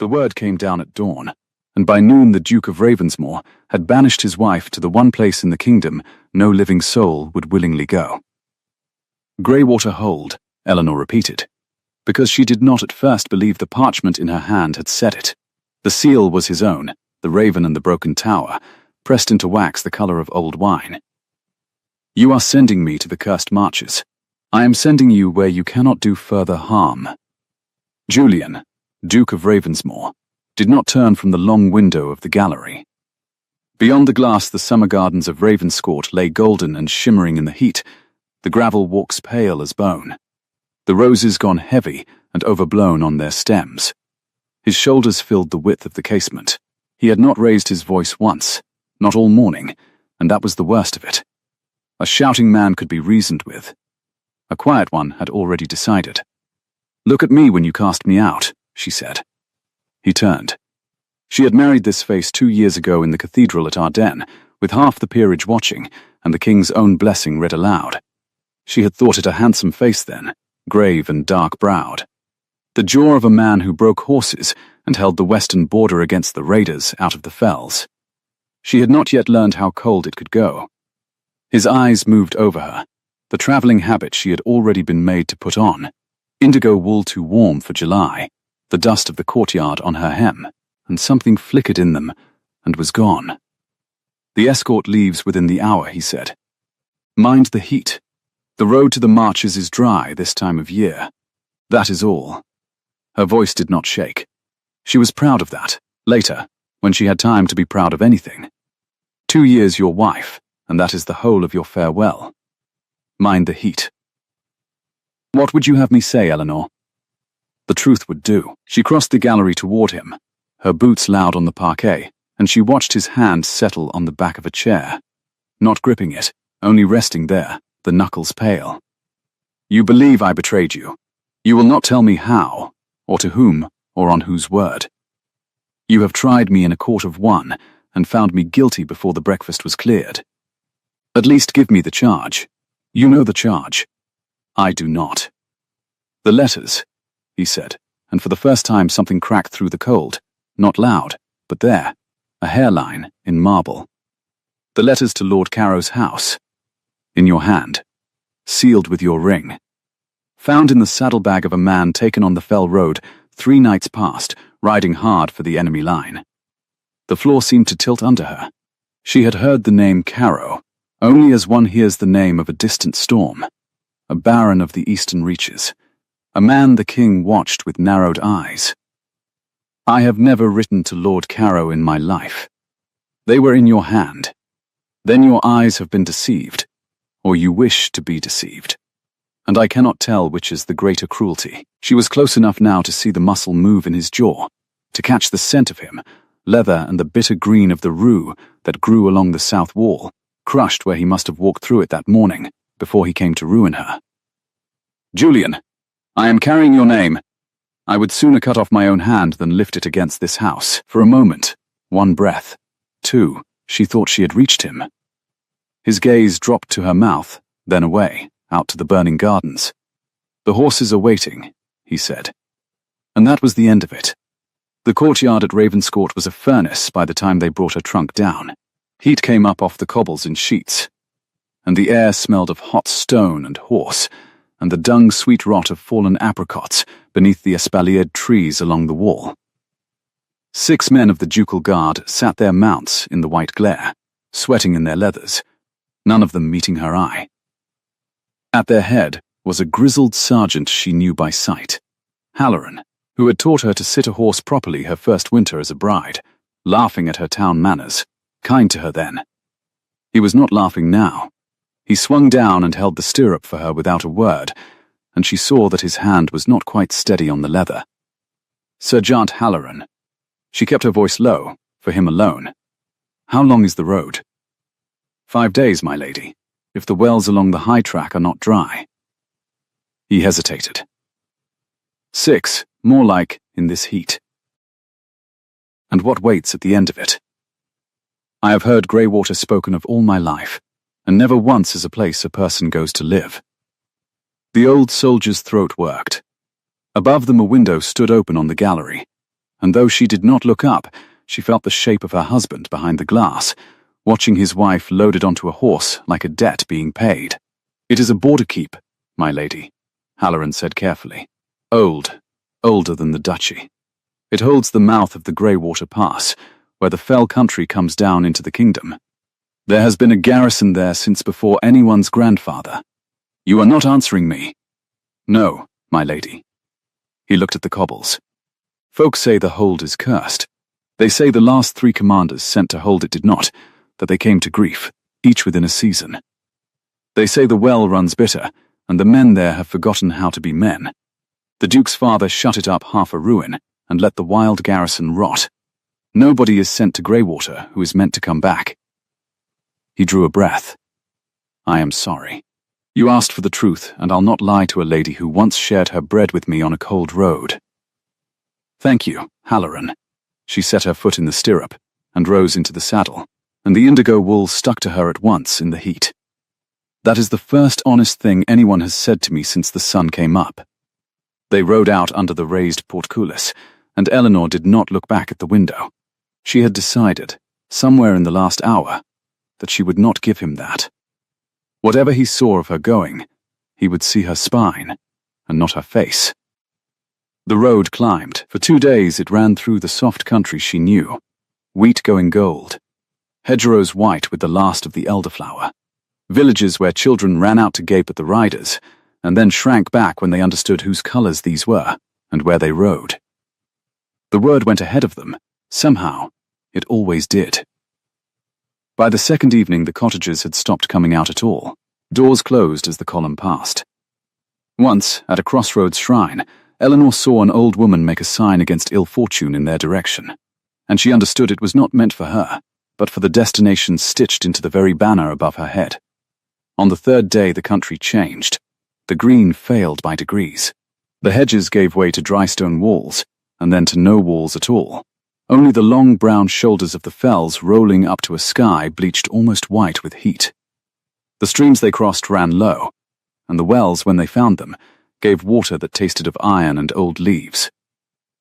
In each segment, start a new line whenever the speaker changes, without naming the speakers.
The word came down at dawn, and by noon the Duke of Ravensmoor had banished his wife to the one place in the kingdom no living soul would willingly go. Greywater Hold, Eleanor repeated, because she did not at first believe the parchment in her hand had said it. The seal was his own, the raven and the broken tower, pressed into wax the colour of old wine. You are sending me to the cursed marches. I am sending you where you cannot do further harm. Julian, Duke of Ravensmoor, did not turn from the long window of the gallery. Beyond the glass the summer gardens of Ravenscourt lay golden and shimmering in the heat, the gravel walks pale as bone, the roses gone heavy and overblown on their stems. His shoulders filled the width of the casement. He had not raised his voice once, not all morning, and that was the worst of it. A shouting man could be reasoned with. A quiet one had already decided. "Look at me when you cast me out," she said. He turned. She had married this face 2 years ago in the cathedral at Ardennes, with half the peerage watching, and the king's own blessing read aloud. She had thought it a handsome face then, grave and dark-browed. The jaw of a man who broke horses and held the western border against the raiders out of the fells. She had not yet learned how cold it could go. His eyes moved over her, the travelling habit she had already been made to put on, indigo wool too warm for July, the dust of the courtyard on her hem, and something flickered in them and was gone. "The escort leaves within the hour," he said. "Mind the heat. The road to the marches is dry this time of year. That is all." Her voice did not shake. She was proud of that, later, when she had time to be proud of anything. 2 years your wife, and that is the whole of your farewell. Mind the heat. "What would you have me say, Eleanor?" The truth would do. She crossed the gallery toward him, her boots loud on the parquet, and she watched his hand settle on the back of a chair, not gripping it, only resting there, the knuckles pale. "You believe I betrayed you. You will not tell me how, or to whom, or on whose word. You have tried me in a court of one, and found me guilty before the breakfast was cleared. At least give me the charge. You know the charge. I do not." "The letters," he said, and for the first time something cracked through the cold, not loud, but there, a hairline in marble. "The letters to Lord Carrow's house. In your hand. Sealed with your ring. Found in the saddlebag of a man taken on the fell road 3 nights past, riding hard for the enemy line." The floor seemed to tilt under her. She had heard the name Carrow, only as one hears the name of a distant storm, a baron of the eastern reaches, a man the king watched with narrowed eyes. "I have never written to Lord Carrow in my life. They were in your hand. Then your eyes have been deceived, or you wish to be deceived. And I cannot tell which is the greater cruelty." She was close enough now to see the muscle move in his jaw, to catch the scent of him, leather and the bitter green of the rue that grew along the south wall, crushed where he must have walked through it that morning, before he came to ruin her. "Julian, I am carrying your name. I would sooner cut off my own hand than lift it against this house." For a moment, 1 breath, 2, she thought she had reached him. His gaze dropped to her mouth, then away, out to the burning gardens. "The horses are waiting," he said. And that was the end of it. The courtyard at Ravenscourt was a furnace by the time they brought her trunk down. Heat came up off the cobbles in sheets, and the air smelled of hot stone and horse, and the dung-sweet rot of fallen apricots beneath the espaliered trees along the wall. 6 men of the ducal guard sat their mounts in the white glare, sweating in their leathers, none of them meeting her eye. At their head was a grizzled sergeant she knew by sight, Halloran, who had taught her to sit a horse properly her first winter as a bride, laughing at her town manners, kind to her then. He was not laughing now. He swung down and held the stirrup for her without a word, and she saw that his hand was not quite steady on the leather. "Sergeant Halloran." She kept her voice low, for him alone. "How long is the road?" 5 days, my lady, if the wells along the high track are not dry." He hesitated. 6, more like, in this heat. "And what waits at the end of it?" "I have heard Greywater spoken of all my life, and never once as a place a person goes to live." The old soldier's throat worked. Above them a window stood open on the gallery, and though she did not look up, she felt the shape of her husband behind the glass, watching his wife loaded onto a horse like a debt being paid. "It is a border keep, my lady," Halloran said carefully. Older than the duchy. It holds the mouth of the Greywater Pass, where the fell country comes down into the kingdom. There has been a garrison there since before anyone's grandfather. You are not answering me." "No, my lady." He looked at the cobbles. "Folk say the hold is cursed. They say the last 3 commanders sent to hold it did not, that they came to grief, each within a season. They say the well runs bitter, and the men there have forgotten how to be men. The Duke's father shut it up half a ruin, and let the wild garrison rot. Nobody is sent to Greywater who is meant to come back." He drew a breath. "I am sorry. You asked for the truth, and I'll not lie to a lady who once shared her bread with me on a cold road." "Thank you, Halloran." She set her foot in the stirrup, and rose into the saddle, and the indigo wool stuck to her at once in the heat. "That is the first honest thing anyone has said to me since the sun came up." They rode out under the raised portcullis, and Eleanor did not look back at the window. She had decided, somewhere in the last hour, that she would not give him that. Whatever he saw of her going, he would see her spine, and not her face. The road climbed. For 2 days it ran through the soft country she knew, wheat going gold, hedgerows white with the last of the elderflower, villages where children ran out to gape at the riders, and then shrank back when they understood whose colors these were, and where they rode. The word went ahead of them. Somehow, it always did. By the second evening, the cottagers had stopped coming out at all. Doors closed as the column passed. Once, at a crossroads shrine, Eleanor saw an old woman make a sign against ill fortune in their direction, and she understood it was not meant for her, but for the destination stitched into the very banner above her head. On the 3rd day, the country changed. The green failed by degrees. The hedges gave way to dry stone walls, and then to no walls at all. Only the long brown shoulders of the fells rolling up to a sky bleached almost white with heat. The streams they crossed ran low, and the wells, when they found them, gave water that tasted of iron and old leaves.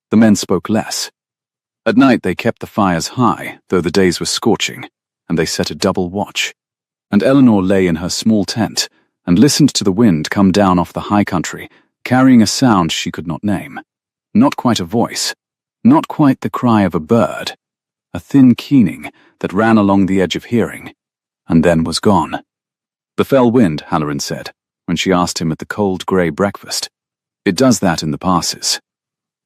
The men spoke less. At night they kept the fires high, though the days were scorching, and they set a double watch. And Eleanor lay in her small tent, and listened to the wind come down off the high country, carrying a sound she could not name. Not quite a voice, not quite the cry of a bird, a thin keening that ran along the edge of hearing, and then was gone. "The fell wind," Halloran said, when she asked him at the cold grey breakfast. "It does that in the passes.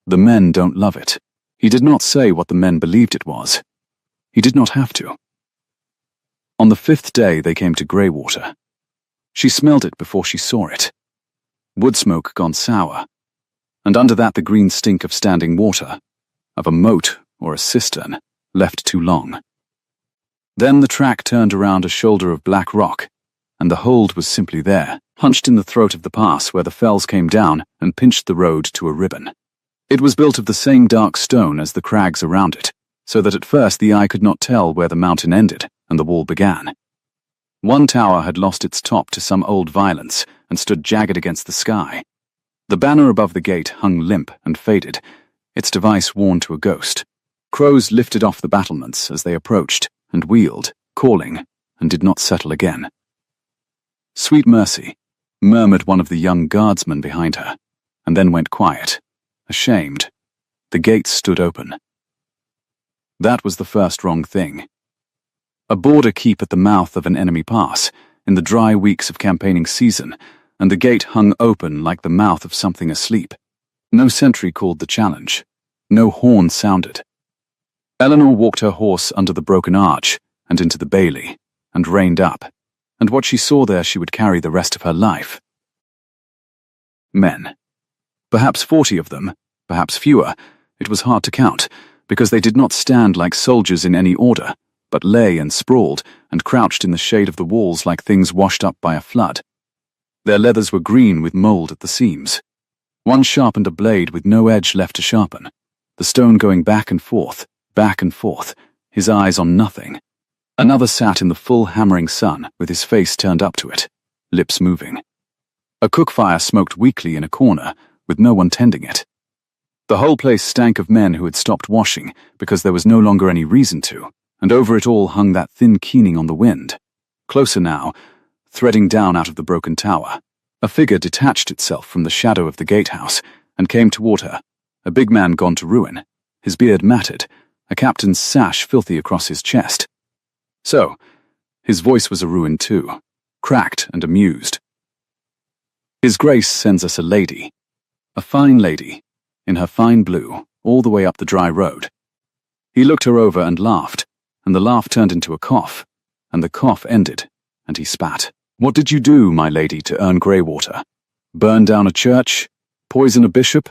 The men don't love it." He did not say what the men believed it was. He did not have to. On the 5th day they came to Greywater. She smelled it before she saw it. Wood smoke gone sour, and under that the green stink of standing water, of a moat or a cistern, left too long. Then the track turned around a shoulder of black rock, and the hold was simply there, hunched in the throat of the pass where the fells came down and pinched the road to a ribbon. It was built of the same dark stone as the crags around it, so that at first the eye could not tell where the mountain ended and the wall began. One tower had lost its top to some old violence and stood jagged against the sky. The banner above the gate hung limp and faded, its device worn to a ghost. Crows lifted off the battlements as they approached and wheeled, calling, and did not settle again. "Sweet mercy," murmured one of the young guardsmen behind her, and then went quiet, ashamed. The gates stood open. That was the first wrong thing. A border keep at the mouth of an enemy pass, in the dry weeks of campaigning season, and the gate hung open like the mouth of something asleep. No sentry called the challenge. No horn sounded. Eleanor walked her horse under the broken arch and into the bailey, and reined up, and what she saw there she would carry the rest of her life. Men. Perhaps 40 of them, perhaps fewer. It was hard to count, because they did not stand like soldiers in any order, but lay and sprawled and crouched in the shade of the walls like things washed up by a flood. Their leathers were green with mold at the seams. One sharpened a blade with no edge left to sharpen, the stone going back and forth, his eyes on nothing. Another sat in the full hammering sun with his face turned up to it, lips moving. A cook fire smoked weakly in a corner, with no one tending it. The whole place stank of men who had stopped washing because there was no longer any reason to, and over it all hung that thin keening on the wind. Closer now, threading down out of the broken tower, a figure detached itself from the shadow of the gatehouse and came toward her, a big man gone to ruin, his beard matted, a captain's sash filthy across his chest. So, his voice was a ruin too, cracked and amused. His Grace sends us a lady, a fine lady, in her fine blue, all the way up the dry road. He looked her over and laughed, and the laugh turned into a cough, and the cough ended, and he spat. What did you do, my lady, to earn Greywater? Burn down a church? Poison a bishop?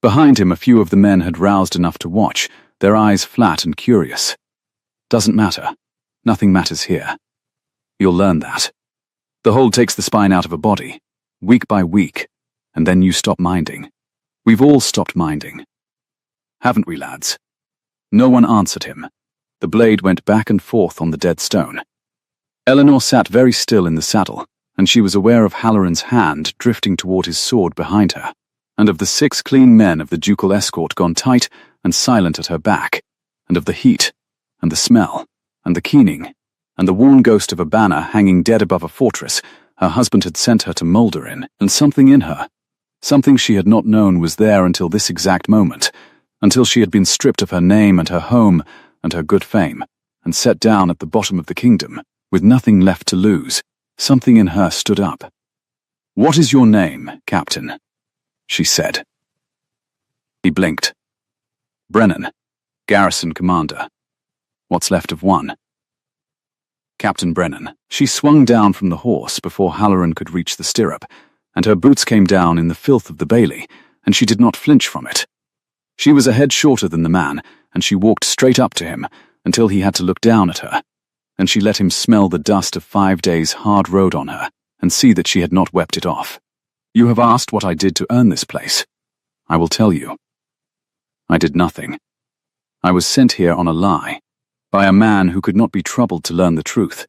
Behind him a few of the men had roused enough to watch, their eyes flat and curious. Doesn't matter. Nothing matters here. You'll learn that. The hold takes the spine out of a body, week by week, and then you stop minding. We've all stopped minding. Haven't we, lads? No one answered him. The blade went back and forth on the dead stone. Eleanor sat very still in the saddle, and she was aware of Halloran's hand drifting toward his sword behind her, and of the 6 clean men of the ducal escort gone tight and silent at her back, and of the heat, and the smell, and the keening, and the worn ghost of a banner hanging dead above a fortress her husband had sent her to moulder in, and something in her, something she had not known was there until this exact moment, until she had been stripped of her name and her home and her good fame, and set down at the bottom of the kingdom, with nothing left to lose. Something in her stood up. "What is your name, Captain?" she said. He blinked. "Brennan, Garrison Commander. What's left of one?" Captain Brennan. She swung down from the horse before Halloran could reach the stirrup, and her boots came down in the filth of the bailey, and she did not flinch from it. She was a head shorter than the man, and she walked straight up to him until he had to look down at her, and she let him smell the dust of 5 days' hard road on her and see that she had not wept it off. "You have asked what I did to earn this place. I will tell you. I did nothing. I was sent here on a lie, by a man who could not be troubled to learn the truth,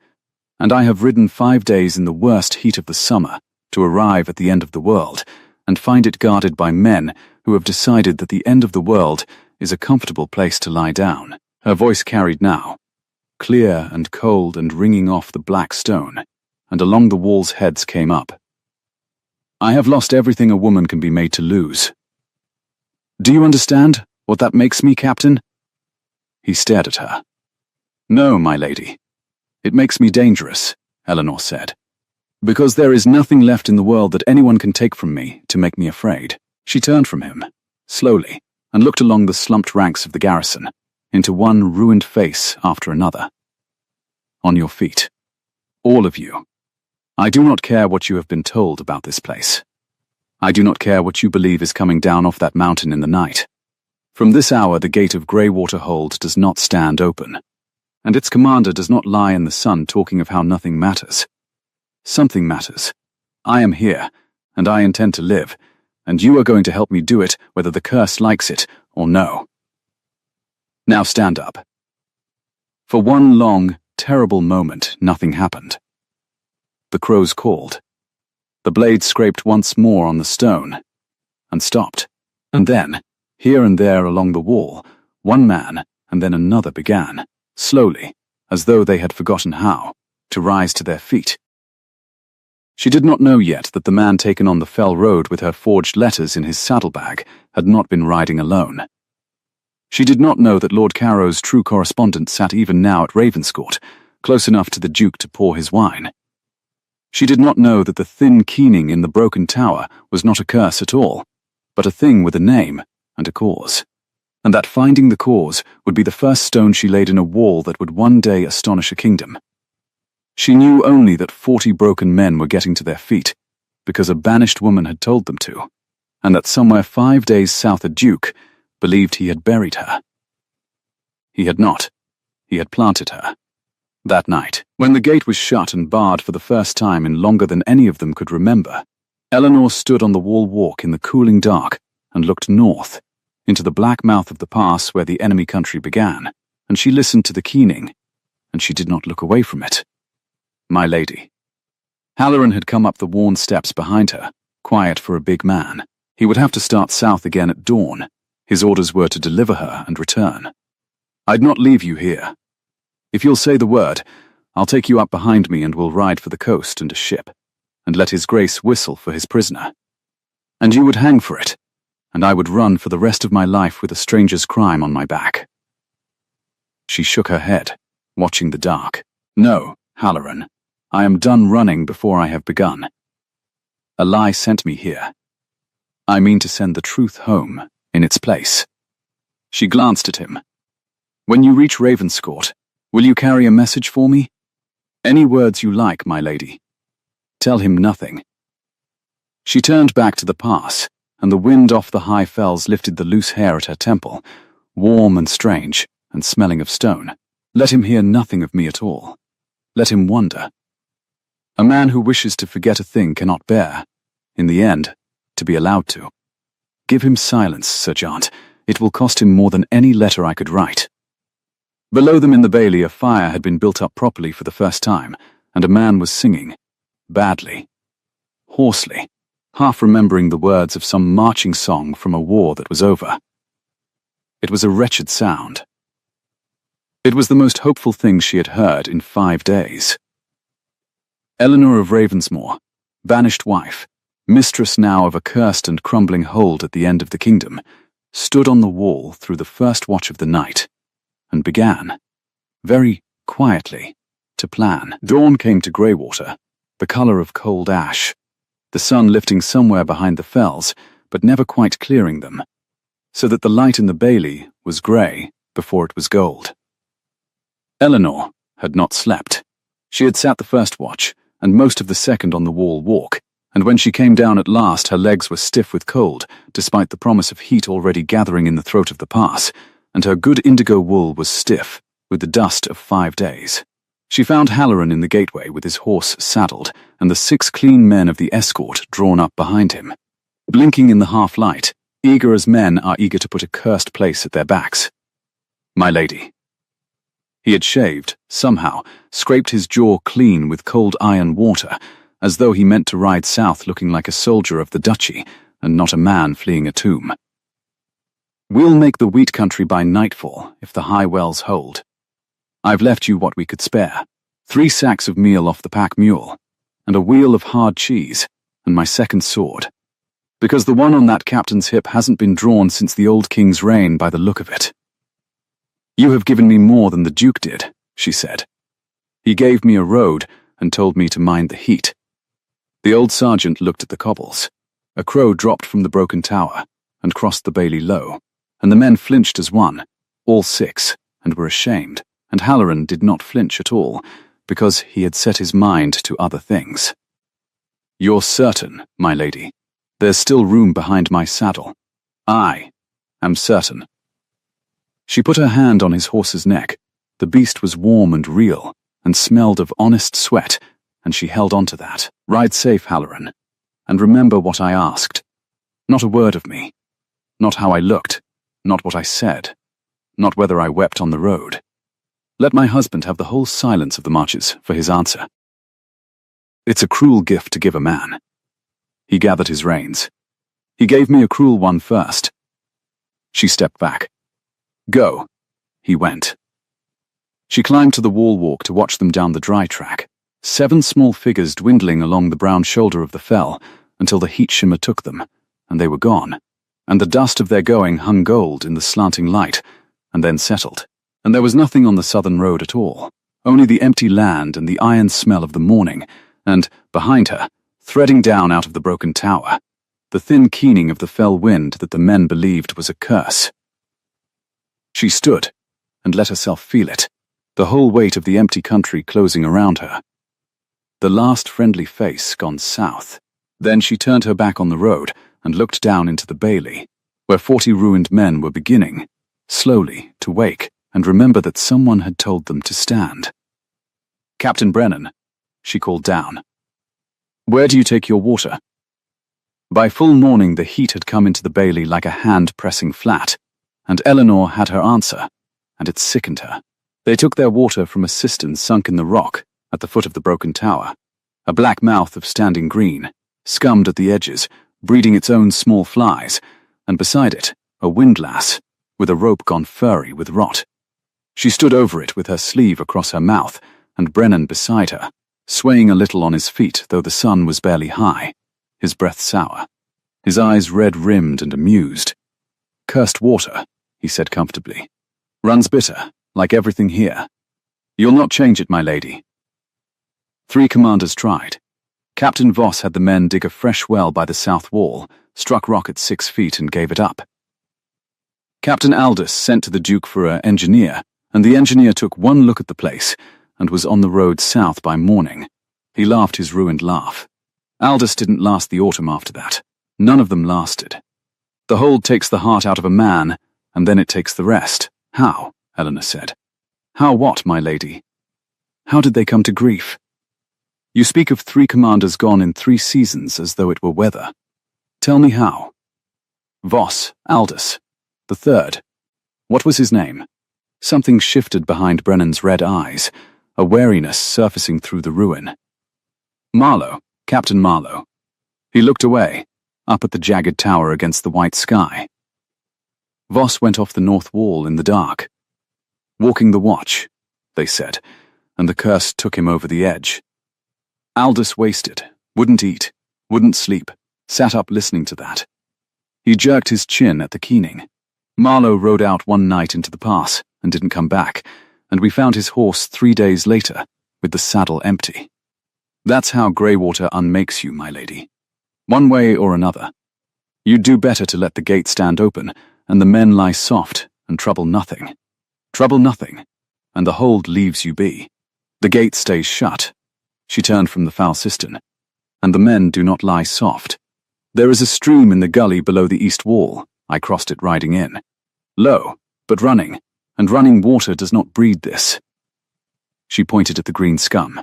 and I have ridden 5 days in the worst heat of the summer to arrive at the end of the world and find it guarded by men who have decided that the end of the world is a comfortable place to lie down." Her voice carried now, clear and cold and ringing off the black stone, and along the wall's heads came up. "I have lost everything a woman can be made to lose. Do you understand what that makes me, Captain?" He stared at her. "No, my lady. It makes me dangerous," Eleanor said, "because there is nothing left in the world that anyone can take from me to make me afraid." She turned from him, slowly, and looked along the slumped ranks of the garrison, into one ruined face after another. "On your feet. All of you. I do not care what you have been told about this place. I do not care what you believe is coming down off that mountain in the night. From this hour the gate of Greywater Hold does not stand open, and its commander does not lie in the sun talking of how nothing matters. Something matters. I am here, and I intend to live, and you are going to help me do it whether the curse likes it or no. Now stand up." For one long, terrible moment, nothing happened. The crows called. The blade scraped once more on the stone, and stopped. And then, here and there along the wall, one man and then another began, slowly, as though they had forgotten how, to rise to their feet. She did not know yet that the man taken on the fell road with her forged letters in his saddlebag had not been riding alone. She did not know that Lord Carrow's true correspondent sat even now at Ravenscourt, close enough to the Duke to pour his wine. She did not know that the thin keening in the broken tower was not a curse at all, but a thing with a name and a cause, and that finding the cause would be the first stone she laid in a wall that would one day astonish a kingdom. She knew only that 40 broken men were getting to their feet, because a banished woman had told them to, and that somewhere 5 days south a Duke believed he had buried her. He had not. He had planted her. That night, when the gate was shut and barred for the first time in longer than any of them could remember, Eleanor stood on the wall walk in the cooling dark and looked north, into the black mouth of the pass where the enemy country began, and she listened to the keening, and she did not look away from it. "My lady." Halloran had come up the worn steps behind her, quiet for a big man, He would have to start south again at dawn. His orders were to deliver her and return. "I'd not leave you here. If you'll say the word, I'll take you up behind me and we'll ride for the coast and a ship, and let his grace whistle for his prisoner. And you would hang for it, and I would run for the rest of my life with a stranger's crime on my back." She shook her head, watching the dark. "No, Halloran, I am done running before I have begun. A lie sent me here. I mean to send the truth home in its place." She glanced at him. "When you reach Ravenscourt, will you carry a message for me? Any words you like, my lady. Tell him nothing." She turned back to the pass, and the wind off the high fells lifted the loose hair at her temple, warm and strange, and smelling of stone. Let him hear nothing of me at all. Let him wonder. A man who wishes to forget a thing cannot bear, in the end, to be allowed to. Give him silence, Sir Jaunt. It will cost him more than any letter I could write. Below them in the bailey a fire had been built up properly for the first time, and a man was singing, badly, hoarsely, half remembering the words of some marching song from a war that was over. It was a wretched sound. It was the most hopeful thing she had heard in 5 days. Eleanor of Ravensmoor, banished wife, mistress now of a cursed and crumbling hold at the end of the kingdom, stood on the wall through the first watch of the night, and began, very quietly, to plan. Dawn came to Greywater, the colour of cold ash, the sun lifting somewhere behind the fells, but never quite clearing them, so that the light in the bailey was grey before it was gold. Eleanor had not slept. She had sat the first watch, and most of the second on the wall walk, and when she came down at last her legs were stiff with cold, despite the promise of heat already gathering in the throat of the pass, and her good indigo wool was stiff with the dust of 5 days. She found Halloran in the gateway with his horse saddled, and the 6 clean men of the escort drawn up behind him, blinking in the half-light, eager as men are eager to put a cursed place at their backs. "My lady." He had shaved, somehow, scraped his jaw clean with cold iron water, as though he meant to ride south looking like a soldier of the duchy, and not a man fleeing a tomb. "We'll make the wheat country by nightfall, if the high wells hold. I've left you what we could spare, 3 sacks of meal off the pack mule, and a wheel of hard cheese, and my second sword, because the one on that captain's hip hasn't been drawn since the old king's reign by the look of it." "You have given me more than the Duke did," she said. "He gave me a road and told me to mind the heat." The old sergeant looked at the cobbles. A crow dropped from the broken tower and crossed the bailey low, and the men flinched as one, all 6, and were ashamed, and Halloran did not flinch at all, because he had set his mind to other things. "You're certain, my lady. There's still room behind my saddle. I am certain." She put her hand on his horse's neck. The beast was warm and real, and smelled of honest sweat, and she held on to that. "Ride safe, Halloran, and remember what I asked. Not a word of me. Not how I looked, not what I said, not whether I wept on the road. Let my husband have the whole silence of the marches for his answer. It's a cruel gift to give a man." He gathered his reins. "He gave me a cruel one first." She stepped back. "Go." He went. She climbed to the wall walk to watch them down the dry track, 7 small figures dwindling along the brown shoulder of the fell until the heat shimmer took them, and they were gone, and the dust of their going hung gold in the slanting light, and then settled, and there was nothing on the southern road at all, only the empty land and the iron smell of the morning, and, behind her, threading down out of the broken tower, the thin keening of the fell wind that the men believed was a curse. She stood and let herself feel it, the whole weight of the empty country closing around her. The last friendly face gone south. Then she turned her back on the road and looked down into the bailey, where 40 ruined men were beginning, slowly, to wake and remember that someone had told them to stand. "Captain Brennan," she called down. "Where do you take your water?" By full morning the heat had come into the bailey like a hand pressing flat, and Eleanor had her answer, and it sickened her. They took their water from a cistern sunk in the rock at the foot of the broken tower, a black mouth of standing green, scummed at the edges, breeding its own small flies, and beside it, a windlass, with a rope gone furry with rot. She stood over it with her sleeve across her mouth, and Brennan beside her, swaying a little on his feet though the sun was barely high, his breath sour, his eyes red-rimmed and amused. "Cursed water," he said comfortably. "Runs bitter, like everything here. You'll not change it, my lady." 3 commanders tried. Captain Voss had the men dig a fresh well by the south wall, struck rock at 6 feet and gave it up. Captain Aldous sent to the Duke for an engineer, and the engineer took one look at the place and was on the road south by morning. He laughed his ruined laugh. Aldous didn't last the autumn after that. None of them lasted. The hold takes the heart out of a man, and then it takes the rest. How? Eleanor said. How what, my lady? How did they come to grief? You speak of 3 commanders gone in 3 seasons as though it were weather. Tell me how. Voss, Aldous. The third. What was his name? Something shifted behind Brennan's red eyes, a wariness surfacing through the ruin. Marlowe, Captain Marlowe. He looked away, up at the jagged tower against the white sky. Voss went off the north wall in the dark. Walking the watch, they said, and the curse took him over the edge. Aldous wasted, wouldn't eat, wouldn't sleep, sat up listening to that. He jerked his chin at the keening. Marlowe rode out one night into the pass and didn't come back, and we found his horse 3 days later, with the saddle empty. That's how Greywater unmakes you, my lady. One way or another. You'd do better to let the gate stand open, and the men lie soft, and trouble nothing. Trouble nothing, and the hold leaves you be. The gate stays shut. She turned from the foul cistern. And the men do not lie soft. There is a stream in the gully below the east wall. I crossed it riding in. Low, but running, and running water does not breed this. She pointed at the green scum.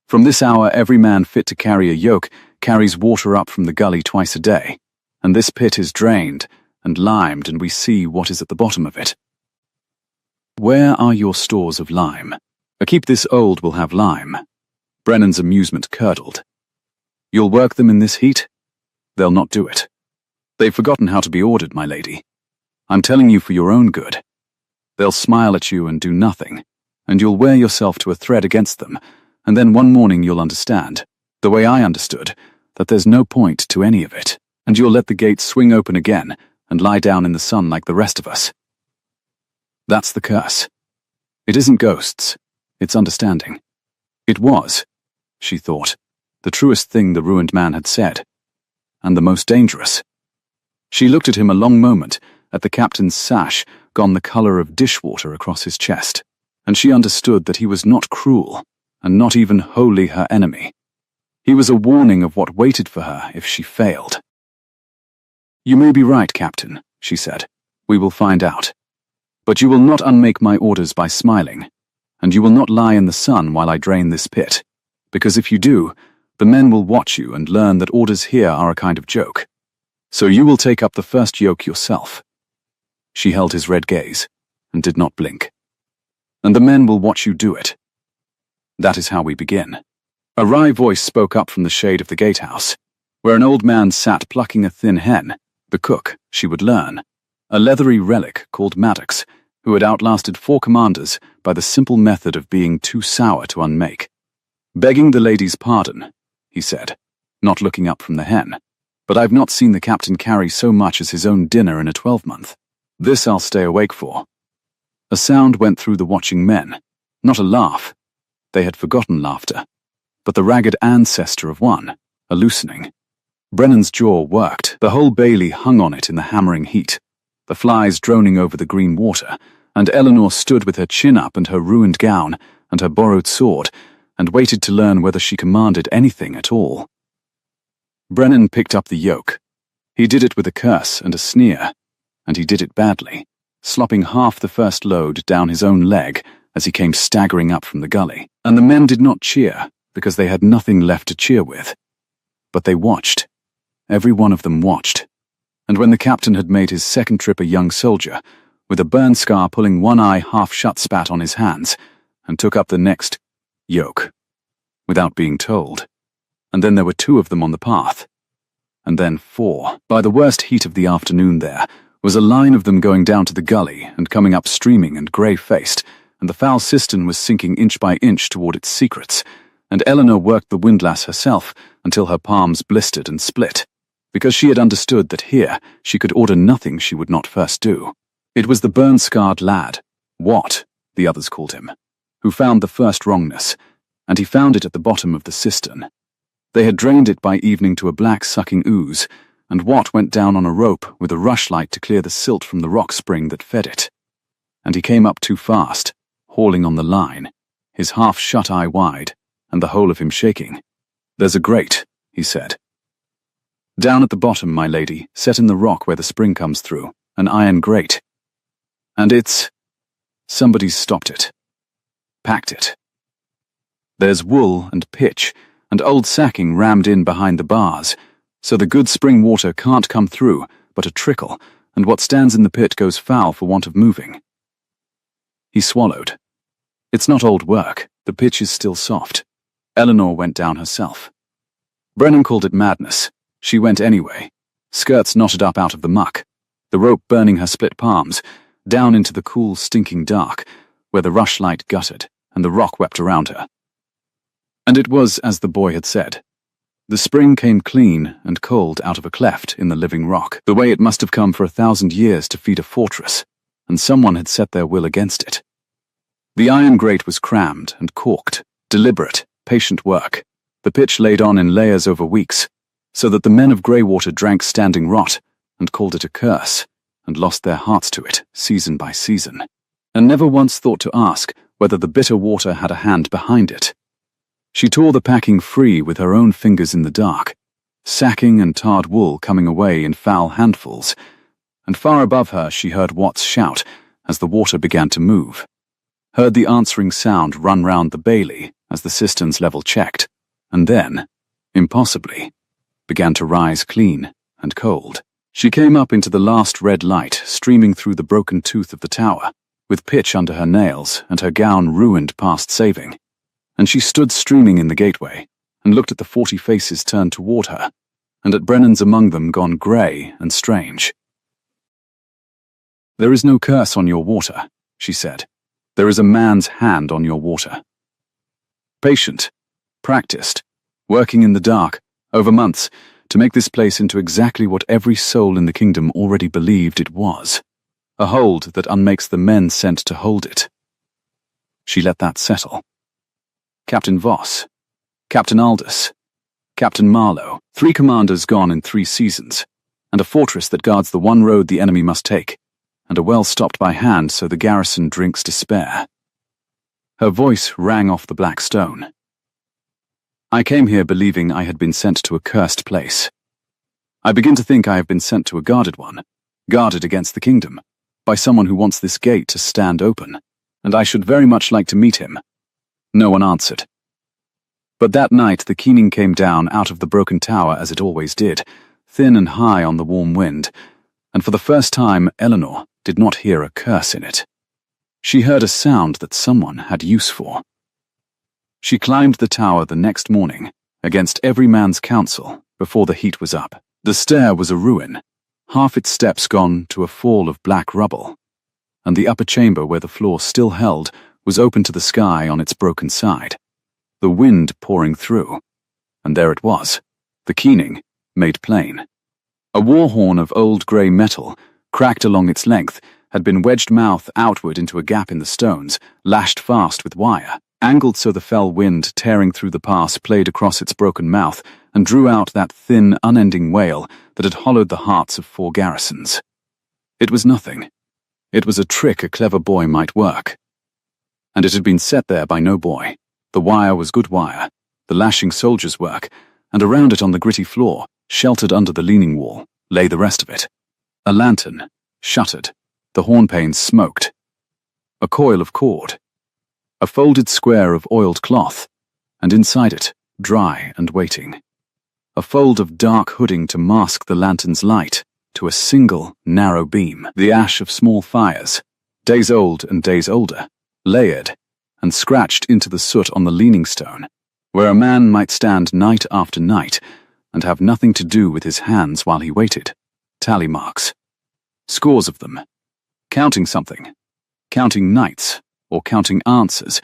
From this hour every man fit to carry a yoke carries water up from the gully twice a day, and this pit is drained and limed, and we see what is at the bottom of it. Where are your stores of lime? A keep this old will have lime. Brennan's amusement curdled. You'll work them in this heat? They'll not do it. They've forgotten how to be ordered, my lady. I'm telling you for your own good. They'll smile at you and do nothing, and you'll wear yourself to a thread against them, and then one morning you'll understand, the way I understood, that there's no point to any of it, and you'll let the gate swing open again and lie down in the sun like the rest of us. That's the curse. It isn't ghosts, it's understanding. It was, she thought, the truest thing the ruined man had said, and the most dangerous. She looked at him a long moment, at the captain's sash gone the colour of dishwater across his chest, and she understood that he was not cruel, and not even wholly her enemy. He was a warning of what waited for her if she failed. You may be right, Captain, she said. We will find out. But you will not unmake my orders by smiling, and you will not lie in the sun while I drain this pit, because if you do, the men will watch you and learn that orders here are a kind of joke. So you will take up the first yoke yourself. She held his red gaze, and did not blink. And the men will watch you do it. That is how we begin. A wry voice spoke up from the shade of the gatehouse, where an old man sat plucking a thin hen, the cook, she would learn, a leathery relic called Maddox, who had outlasted 4 commanders by the simple method of being too sour to unmake. Begging the lady's pardon, he said, not looking up from the hen, but I've not seen the captain carry so much as his own dinner in a 12-month. This I'll stay awake for. A sound went through the watching men, not a laugh. They had forgotten laughter, but the ragged ancestor of one, a loosening. Brennan's jaw worked, the whole bailey hung on it in the hammering heat, the flies droning over the green water, and Eleanor stood with her chin up and her ruined gown and her borrowed sword, and waited to learn whether she commanded anything at all. Brennan picked up the yoke. He did it with a curse and a sneer, and he did it badly, slopping half the first load down his own leg as he came staggering up from the gully. And the men did not cheer, because they had nothing left to cheer with. But they watched. Every one of them watched. And when the captain had made his second trip a young soldier, with a burn scar pulling one eye half-shut spat on his hands, and took up the next yoke, without being told. And then there were 2 of them on the path. and then 4. By the worst heat of the afternoon there was a line of them going down to the gully and coming up streaming and grey-faced, and the foul cistern was sinking inch by inch toward its secrets, and Eleanor worked the windlass herself until her palms blistered and split, because she had understood that here she could order nothing she would not first do. It was the burn-scarred lad, Wat, the others called him, who found the first wrongness, and he found it at the bottom of the cistern. They had drained it by evening to a black sucking ooze, and Wat went down on a rope with a rushlight to clear the silt from the rock spring that fed it. And he came up too fast, hauling on the line, his half-shut eye wide, and the whole of him shaking. "There's a grate," he said. "Down at the bottom, my lady, set in the rock where the spring comes through, an iron grate. And it's... somebody's stopped it. Packed it. There's wool and pitch and old sacking rammed in behind the bars, so the good spring water can't come through but a trickle, and what stands in the pit goes foul for want of moving." He swallowed. "It's not old work. The pitch is still soft." Eleanor went down herself. Brennan called it madness. She went anyway, skirts knotted up out of the muck, the rope burning her split palms, down into the cool, stinking dark, where the rushlight guttered and the rock wept around her. And it was as the boy had said. The spring came clean and cold out of a cleft in the living rock, the way it must have come for 1,000 years to feed a fortress, and someone had set their will against it. The iron grate was crammed and corked, deliberate, patient work, the pitch laid on in layers over weeks, so that the men of Greywater drank standing rot and called it a curse, and lost their hearts to it season by season, and never once thought to ask whether the bitter water had a hand behind it. She tore the packing free with her own fingers in the dark, sacking and tarred wool coming away in foul handfuls, and far above her she heard Watts shout as the water began to move, heard the answering sound run round the bailey as the cistern's level checked, and then, impossibly, began to rise clean and cold. She came up into the last red light streaming through the broken tooth of the tower, with pitch under her nails and her gown ruined past saving, and she stood streaming in the gateway and looked at the 40 faces turned toward her, and at Brennan's among them gone grey and strange. "There is no curse on your water," she said. "There is a man's hand on your water. Patient, practiced, working in the dark, over months, to make this place into exactly what every soul in the kingdom already believed it was, a hold that unmakes the men sent to hold it." She let that settle. Captain Voss, Captain Aldous, Captain Marlowe, 3 commanders gone in 3 seasons, and a fortress that guards the one road the enemy must take, and a well stopped by hand so the garrison drinks despair. Her voice rang off the black stone. "I came here believing I had been sent to a cursed place. I begin to think I have been sent to a guarded one, guarded against the kingdom, by someone who wants this gate to stand open, and I should very much like to meet him." No one answered. But that night the keening came down out of the broken tower as it always did, thin and high on the warm wind, and for the first time Eleanor did not hear a curse in it. She heard a sound that someone had use for. She climbed the tower the next morning, against every man's counsel, before the heat was up. The stair was a ruin, half its steps gone to a fall of black rubble, and the upper chamber where the floor still held was open to the sky on its broken side, the wind pouring through, and there it was, the keening, made plain. A war horn of old grey metal, cracked along its length, had been wedged mouth outward into a gap in the stones, lashed fast with wire, angled so the fell wind tearing through the pass played across its broken mouth and drew out that thin, unending wail that had hollowed the hearts of 4 garrisons. It was nothing. It was a trick a clever boy might work. And it had been set there by no boy. The wire was good wire, the lashing soldier's work, and around it on the gritty floor, sheltered under the leaning wall, lay the rest of it. A lantern, shuttered, the hornpanes smoked. A coil of cord. A folded square of oiled cloth, and inside it, dry and waiting. A fold of dark hooding to mask the lantern's light to a single, narrow beam. The ash of small fires, days old and days older, layered and scratched into the soot on the leaning stone, where a man might stand night after night, and have nothing to do with his hands while he waited. Tally marks. Scores of them. Counting something. Counting knights, or counting answers,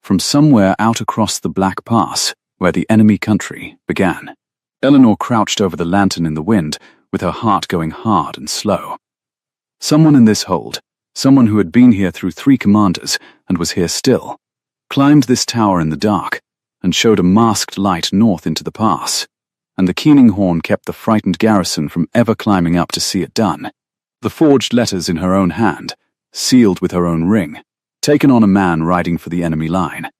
from somewhere out across the Black Pass, where the enemy country began. Eleanor crouched over the lantern in the wind, with her heart going hard and slow. Someone in this hold, someone who had been here through 3 commanders and was here still, climbed this tower in the dark and showed a masked light north into the pass, and the keening horn kept the frightened garrison from ever climbing up to see it done. The forged letters in her own hand, sealed with her own ring, taken on a man riding for the enemy line.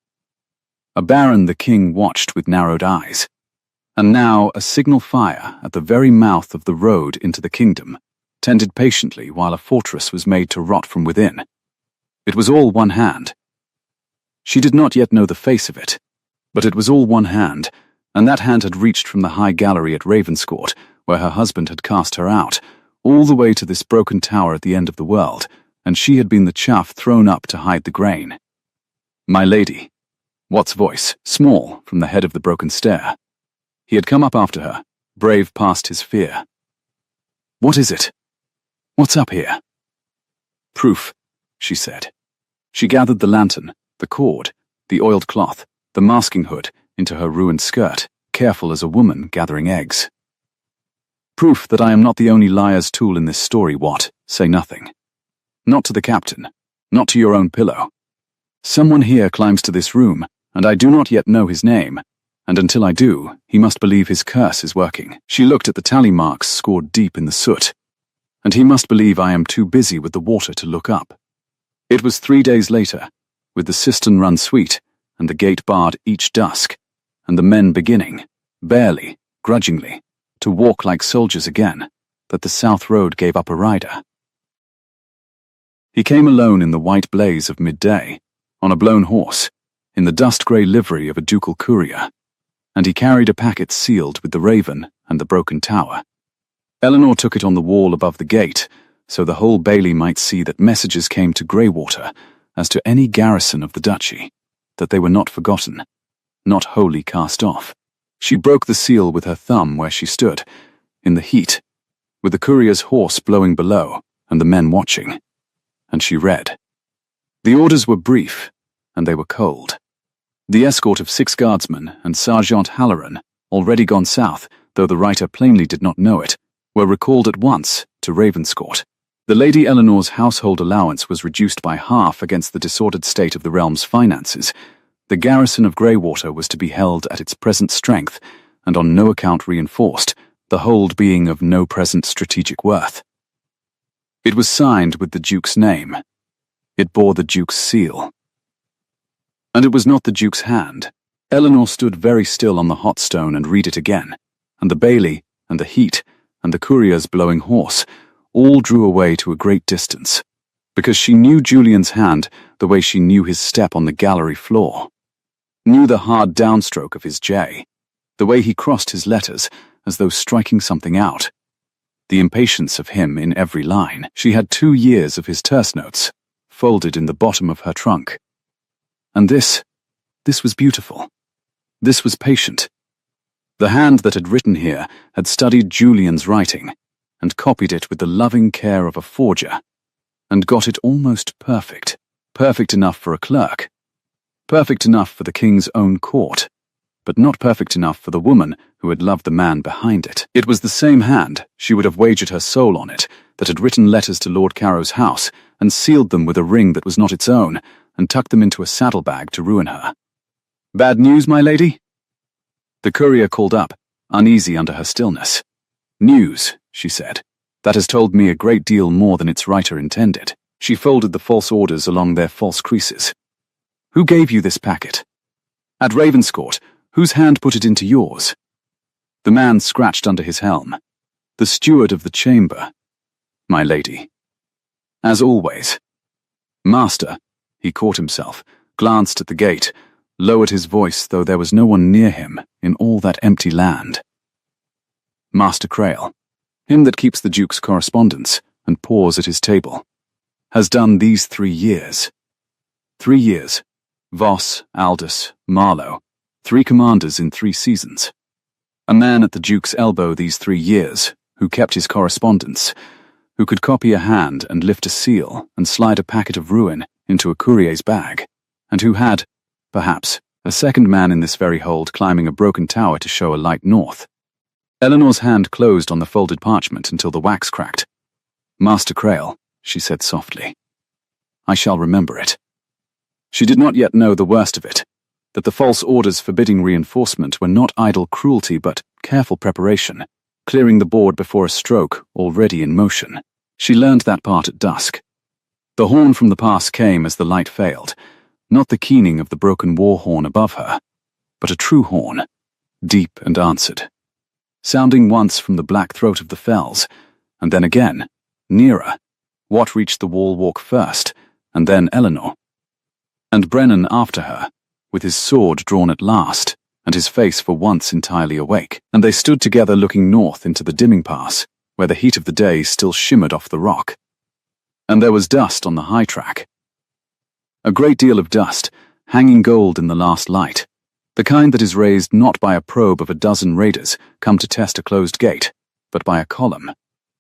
A baron the king watched with narrowed eyes. And now a signal fire at the very mouth of the road into the kingdom, tended patiently while a fortress was made to rot from within. It was all one hand. She did not yet know the face of it, but it was all one hand, and that hand had reached from the high gallery at Ravenscourt, where her husband had cast her out, all the way to this broken tower at the end of the world, and she had been the chaff thrown up to hide the grain. "My lady," Watt's voice, small from the head of the broken stair. He had come up after her, brave past his fear. "What is it? What's up here?" "Proof," she said. She gathered the lantern, the cord, the oiled cloth, the masking hood into her ruined skirt, careful as a woman gathering eggs. "Proof that I am not the only liar's tool in this story, Watt. Say nothing. Not to the captain, not to your own pillow. Someone here climbs to this room, and I do not yet know his name. And until I do, he must believe his curse is working." She looked at the tally marks scored deep in the soot. "And he must believe I am too busy with the water to look up." It was 3 days later, with the cistern run sweet, and the gate barred each dusk, and the men beginning, barely, grudgingly, to walk like soldiers again, that the South Road gave up a rider. He came alone in the white blaze of midday, on a blown horse, in the dust-grey livery of a ducal courier, and he carried a packet sealed with the raven and the broken tower. Eleanor took it on the wall above the gate, so the whole bailey might see that messages came to Greywater, as to any garrison of the duchy, that they were not forgotten, not wholly cast off. She broke the seal with her thumb where she stood, in the heat, with the courier's horse blowing below and the men watching, and she read. The orders were brief, and they were cold. The escort of 6 guardsmen and Sergeant Halloran, already gone south, though the writer plainly did not know it, were recalled at once to Ravenscourt. The Lady Eleanor's household allowance was reduced by half against the disordered state of the realm's finances. The garrison of Greywater was to be held at its present strength, and on no account reinforced, the hold being of no present strategic worth. It was signed with the Duke's name. It bore the Duke's seal. And it was not the Duke's hand. Eleanor stood very still on the hot stone and read it again, and the bailey, and the heat, and the courier's blowing horse, all drew away to a great distance, because she knew Julian's hand the way she knew his step on the gallery floor, knew the hard downstroke of his J, the way he crossed his letters as though striking something out, the impatience of him in every line. She had 2 years of his terse notes, folded in the bottom of her trunk. And this was beautiful. This was patient. The hand that had written here had studied Julian's writing, and copied it with the loving care of a forger, and got it almost perfect, perfect enough for a clerk, perfect enough for the king's own court, but not perfect enough for the woman who had loved the man behind it. It was the same hand, she would have wagered her soul on it, that had written letters to Lord Carrow's house, and sealed them with a ring that was not its own, and tucked them into a saddlebag to ruin her. "Bad news, my lady?" The courier called up, uneasy under her stillness. "News," she said, "that has told me a great deal more than its writer intended." She folded the false orders along their false creases. "Who gave you this packet?" "At Ravenscourt. Whose hand put it into yours?" The man scratched under his helm. "The steward of the chamber, my lady." "As always." "Master," he caught himself, glanced at the gate, lowered his voice though there was no one near him in all that empty land. "Master Crail, him that keeps the Duke's correspondence and pours at his table, has done these 3 years. 3 years. Voss, Aldous, Marlowe, 3 commanders in 3 seasons. A man at the Duke's elbow these 3 years, who kept his correspondence, who could copy a hand and lift a seal and slide a packet of ruin into a courier's bag, and who had, perhaps, a second man in this very hold climbing a broken tower to show a light north. Eleanor's hand closed on the folded parchment until the wax cracked. "Master Crail," she said softly. "I shall remember it." She did not yet know the worst of it, that the false orders forbidding reinforcement were not idle cruelty but careful preparation, clearing the board before a stroke already in motion. She learned that part at dusk. The horn from the pass came as the light failed, not the keening of the broken war horn above her, but a true horn, deep and answered, sounding once from the black throat of the fells, and then again, nearer, what reached the wall walk first, and then Eleanor. And Brennan after her, with his sword drawn at last, and his face for once entirely awake, and they stood together looking north into the dimming pass, where the heat of the day still shimmered off the rock. And there was dust on the high track. A great deal of dust, hanging gold in the last light, the kind that is raised not by a probe of a dozen raiders come to test a closed gate, but by a column,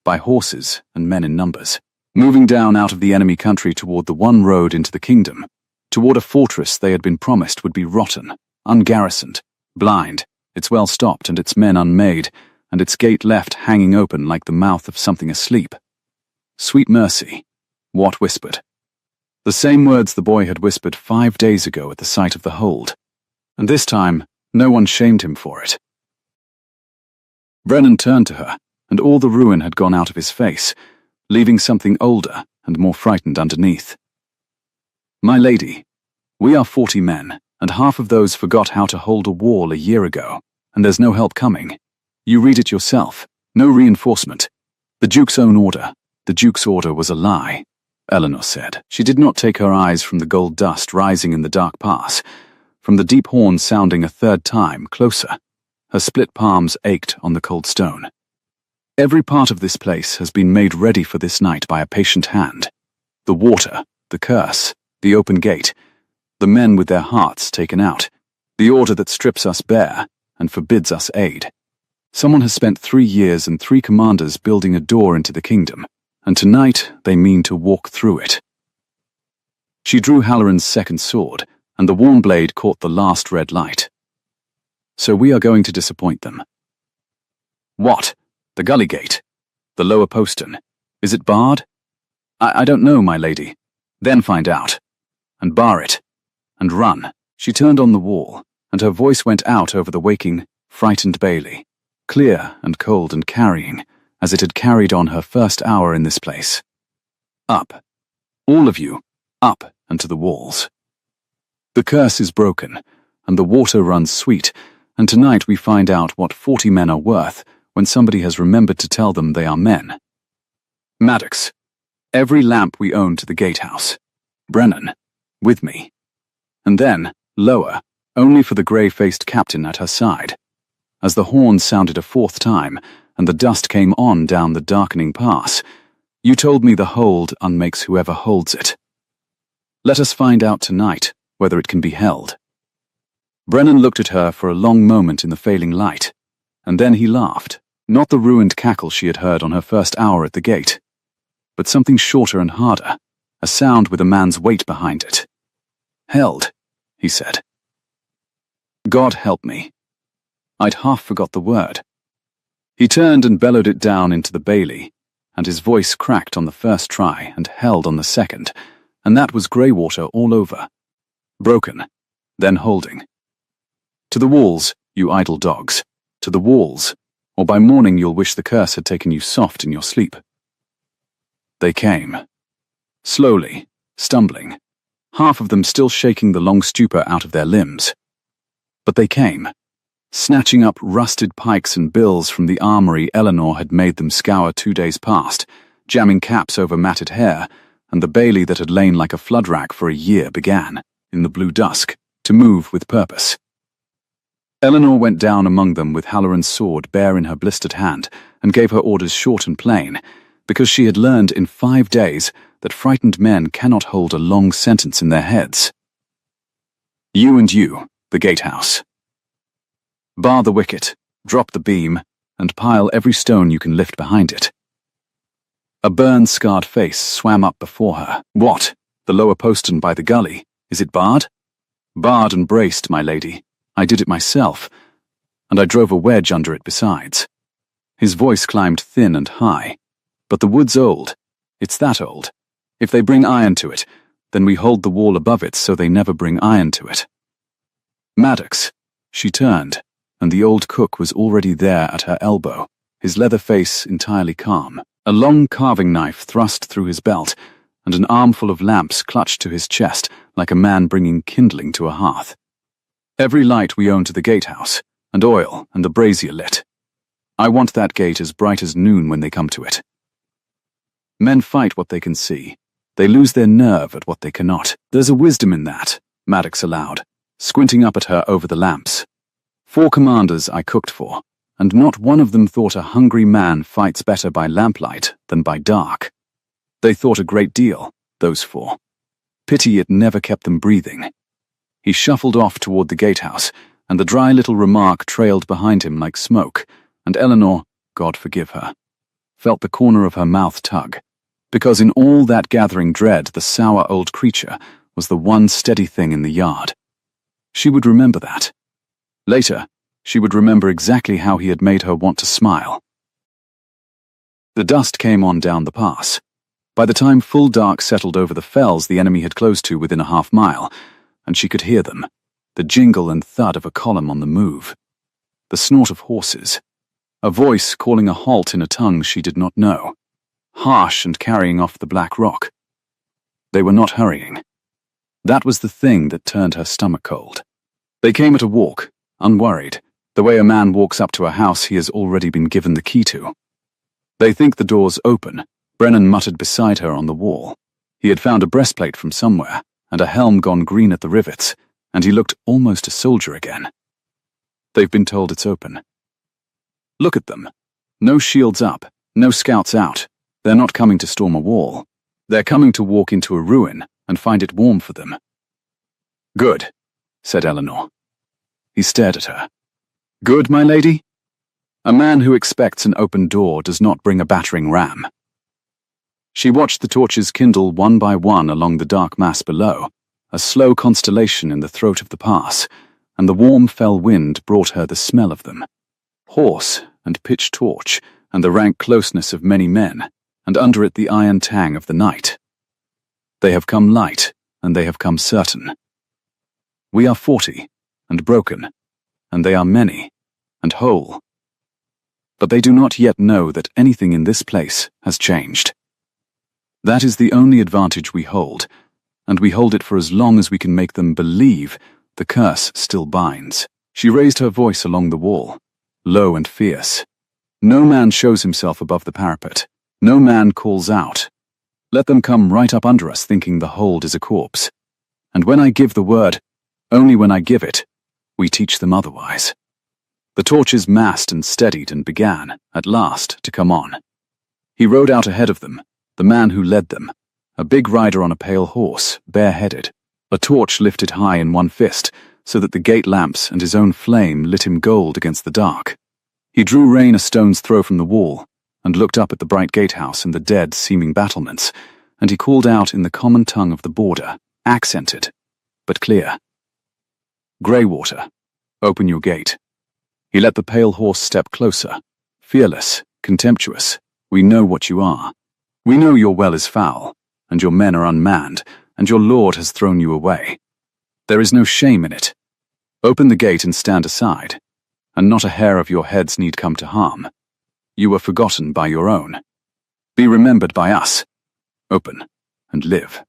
by horses and men in numbers, moving down out of the enemy country toward the one road into the kingdom, toward a fortress they had been promised would be rotten, ungarrisoned, blind, its well stopped and its men unmade, and its gate left hanging open like the mouth of something asleep. Sweet mercy, Watt whispered. The same words the boy had whispered 5 days ago at the sight of the hold, and this time no one shamed him for it. Brennan turned to her, and all the ruin had gone out of his face, leaving something older and more frightened underneath. "My lady, we are 40 men, and half of those forgot how to hold a wall a year ago, and there's no help coming. You read it yourself. No reinforcement. The Duke's own order. The Duke's order was a lie," Eleanor said. She did not take her eyes from the gold dust rising in the dark pass, from the deep horn sounding a third time, closer. Her split palms ached on the cold stone. "Every part of this place has been made ready for this night by a patient hand. The water, the curse, the open gate, the men with their hearts taken out, the order that strips us bare and forbids us aid. Someone has spent 3 years and 3 commanders building a door into the kingdom, and tonight they mean to walk through it." She drew Halloran's second sword, and the worn blade caught the last red light. "So we are going to disappoint them." "What? The gully gate? The lower postern? Is it barred?" I don't know, my lady." "Then find out. And bar it. And run." She turned on the wall, and her voice went out over the waking, frightened Bailey, clear and cold and carrying, as it had carried on her first hour in this place. "Up. All of you, up and to the walls. The curse is broken, and the water runs sweet, and tonight we find out what 40 men are worth when somebody has remembered to tell them they are men. Maddox, every lamp we own to the gatehouse. Brennan, with me. And then, lower, only for the grey-faced captain at her side. As the horn sounded a 4th time, and the dust came on down the darkening pass, you told me the hold unmakes whoever holds it. Let us find out tonight whether it can be held." Brennan looked at her for a long moment in the failing light, and then he laughed, not the ruined cackle she had heard on her first hour at the gate, but something shorter and harder, a sound with a man's weight behind it. "Held," he said. "God help me. I'd half forgot the word." He turned and bellowed it down into the bailey, and his voice cracked on the first try and held on the second, and that was Greywater all over. Broken, then holding. "To the walls, you idle dogs. To the walls, or by morning you'll wish the curse had taken you soft in your sleep." They came. Slowly, stumbling, half of them still shaking the long stupor out of their limbs. But they came, snatching up rusted pikes and bills from the armory Eleanor had made them scour 2 days past, jamming caps over matted hair, and the bailey that had lain like a flood rack for a year began, in the blue dusk, to move with purpose. Eleanor went down among them with Halloran's sword bare in her blistered hand, and gave her orders short and plain, because she had learned in 5 days that frightened men cannot hold a long sentence in their heads. "You and you, the gatehouse. Bar the wicket, drop the beam, and pile every stone you can lift behind it. A burn-scarred face swam up before her. What? The lower postern by the gully. Is it barred? Barred and braced, my lady. I did it myself, and I drove a wedge under it besides. His voice climbed thin and high. But the wood's old. It's that old. If they bring iron to it, then we hold the wall above it so they never bring iron to it. Maddox. She turned, and the old cook was already there at her elbow, his leather face entirely calm. A long carving knife thrust through his belt, and an armful of lamps clutched to his chest like a man bringing kindling to a hearth. Every light we own to the gatehouse, and oil, and the brazier lit. I want that gate as bright as noon when they come to it. Men fight what they can see. They lose their nerve at what they cannot. There's a wisdom in that, Maddox allowed, squinting up at her over the lamps. 4 commanders I cooked for, and not one of them thought a hungry man fights better by lamplight than by dark. They thought a great deal, those 4. Pity it never kept them breathing. He shuffled off toward the gatehouse, and the dry little remark trailed behind him like smoke, and Eleanor, God forgive her, felt the corner of her mouth tug, because in all that gathering dread the sour old creature was the one steady thing in the yard. She would remember that. Later, she would remember exactly how he had made her want to smile. The dust came on down the pass. By the time full dark settled over the fells the enemy had closed to within a half-mile, and she could hear them, the jingle and thud of a column on the move, the snort of horses, a voice calling a halt in a tongue she did not know, harsh and carrying off the black rock. They were not hurrying. That was the thing that turned her stomach cold. They came at a walk, unworried, the way a man walks up to a house he has already been given the key to. They think the door's open, Brennan muttered beside her on the wall. He had found a breastplate from somewhere, and a helm gone green at the rivets, and he looked almost a soldier again. They've been told it's open. Look at them. No shields up, no scouts out. They're not coming to storm a wall. They're coming to walk into a ruin and find it warm for them. Good, said Eleanor. He stared at her. Good, my lady? A man who expects an open door does not bring a battering ram. She watched the torches kindle one by one along the dark mass below, a slow constellation in the throat of the pass, and the warm fell wind brought her the smell of them. Horse and pitch torch, and the rank closeness of many men, and under it the iron tang of the night. They have come light, and they have come certain. We are 40, and broken, and they are many, and whole. But they do not yet know that anything in this place has changed. That is the only advantage we hold, and we hold it for as long as we can make them believe the curse still binds. She raised her voice along the wall, low and fierce. No man shows himself above the parapet. No man calls out. Let them come right up under us thinking the hold is a corpse. And when I give the word, only when I give it, we teach them otherwise. The torches massed and steadied and began, at last, to come on. He rode out ahead of them, the man who led them, a big rider on a pale horse, bareheaded, a torch lifted high in one fist, so that the gate lamps and his own flame lit him gold against the dark. He drew rein a stone's throw from the wall, and looked up at the bright gatehouse and the dead-seeming battlements, and he called out in the common tongue of the border, accented, but clear. Greywater, open your gate. He let the pale horse step closer, fearless, contemptuous. We know what you are. We know your well is foul, and your men are unmanned, and your lord has thrown you away. There is no shame in it. Open the gate and stand aside, and not a hair of your heads need come to harm. You were forgotten by your own. Be remembered by us. Open, and live.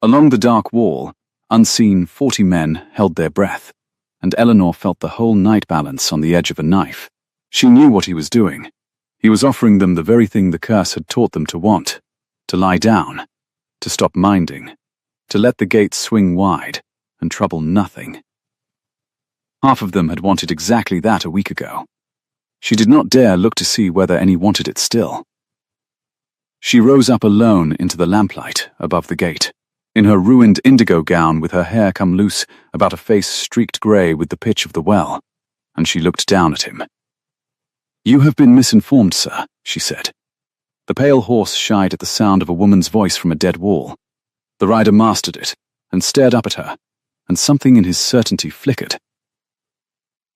Along the dark wall, unseen 40 men held their breath, and Eleanor felt the whole night balance on the edge of a knife. She knew what he was doing. He was offering them the very thing the curse had taught them to want, to lie down, to stop minding, to let the gates swing wide and trouble nothing. Half of them had wanted exactly that a week ago. She did not dare look to see whether any wanted it still. She rose up alone into the lamplight above the gate, in her ruined indigo gown with her hair come loose about a face streaked grey with the pitch of the well, and she looked down at him. "You have been misinformed, sir," she said. The pale horse shied at the sound of a woman's voice from a dead wall. The rider mastered it and stared up at her, and something in his certainty flickered.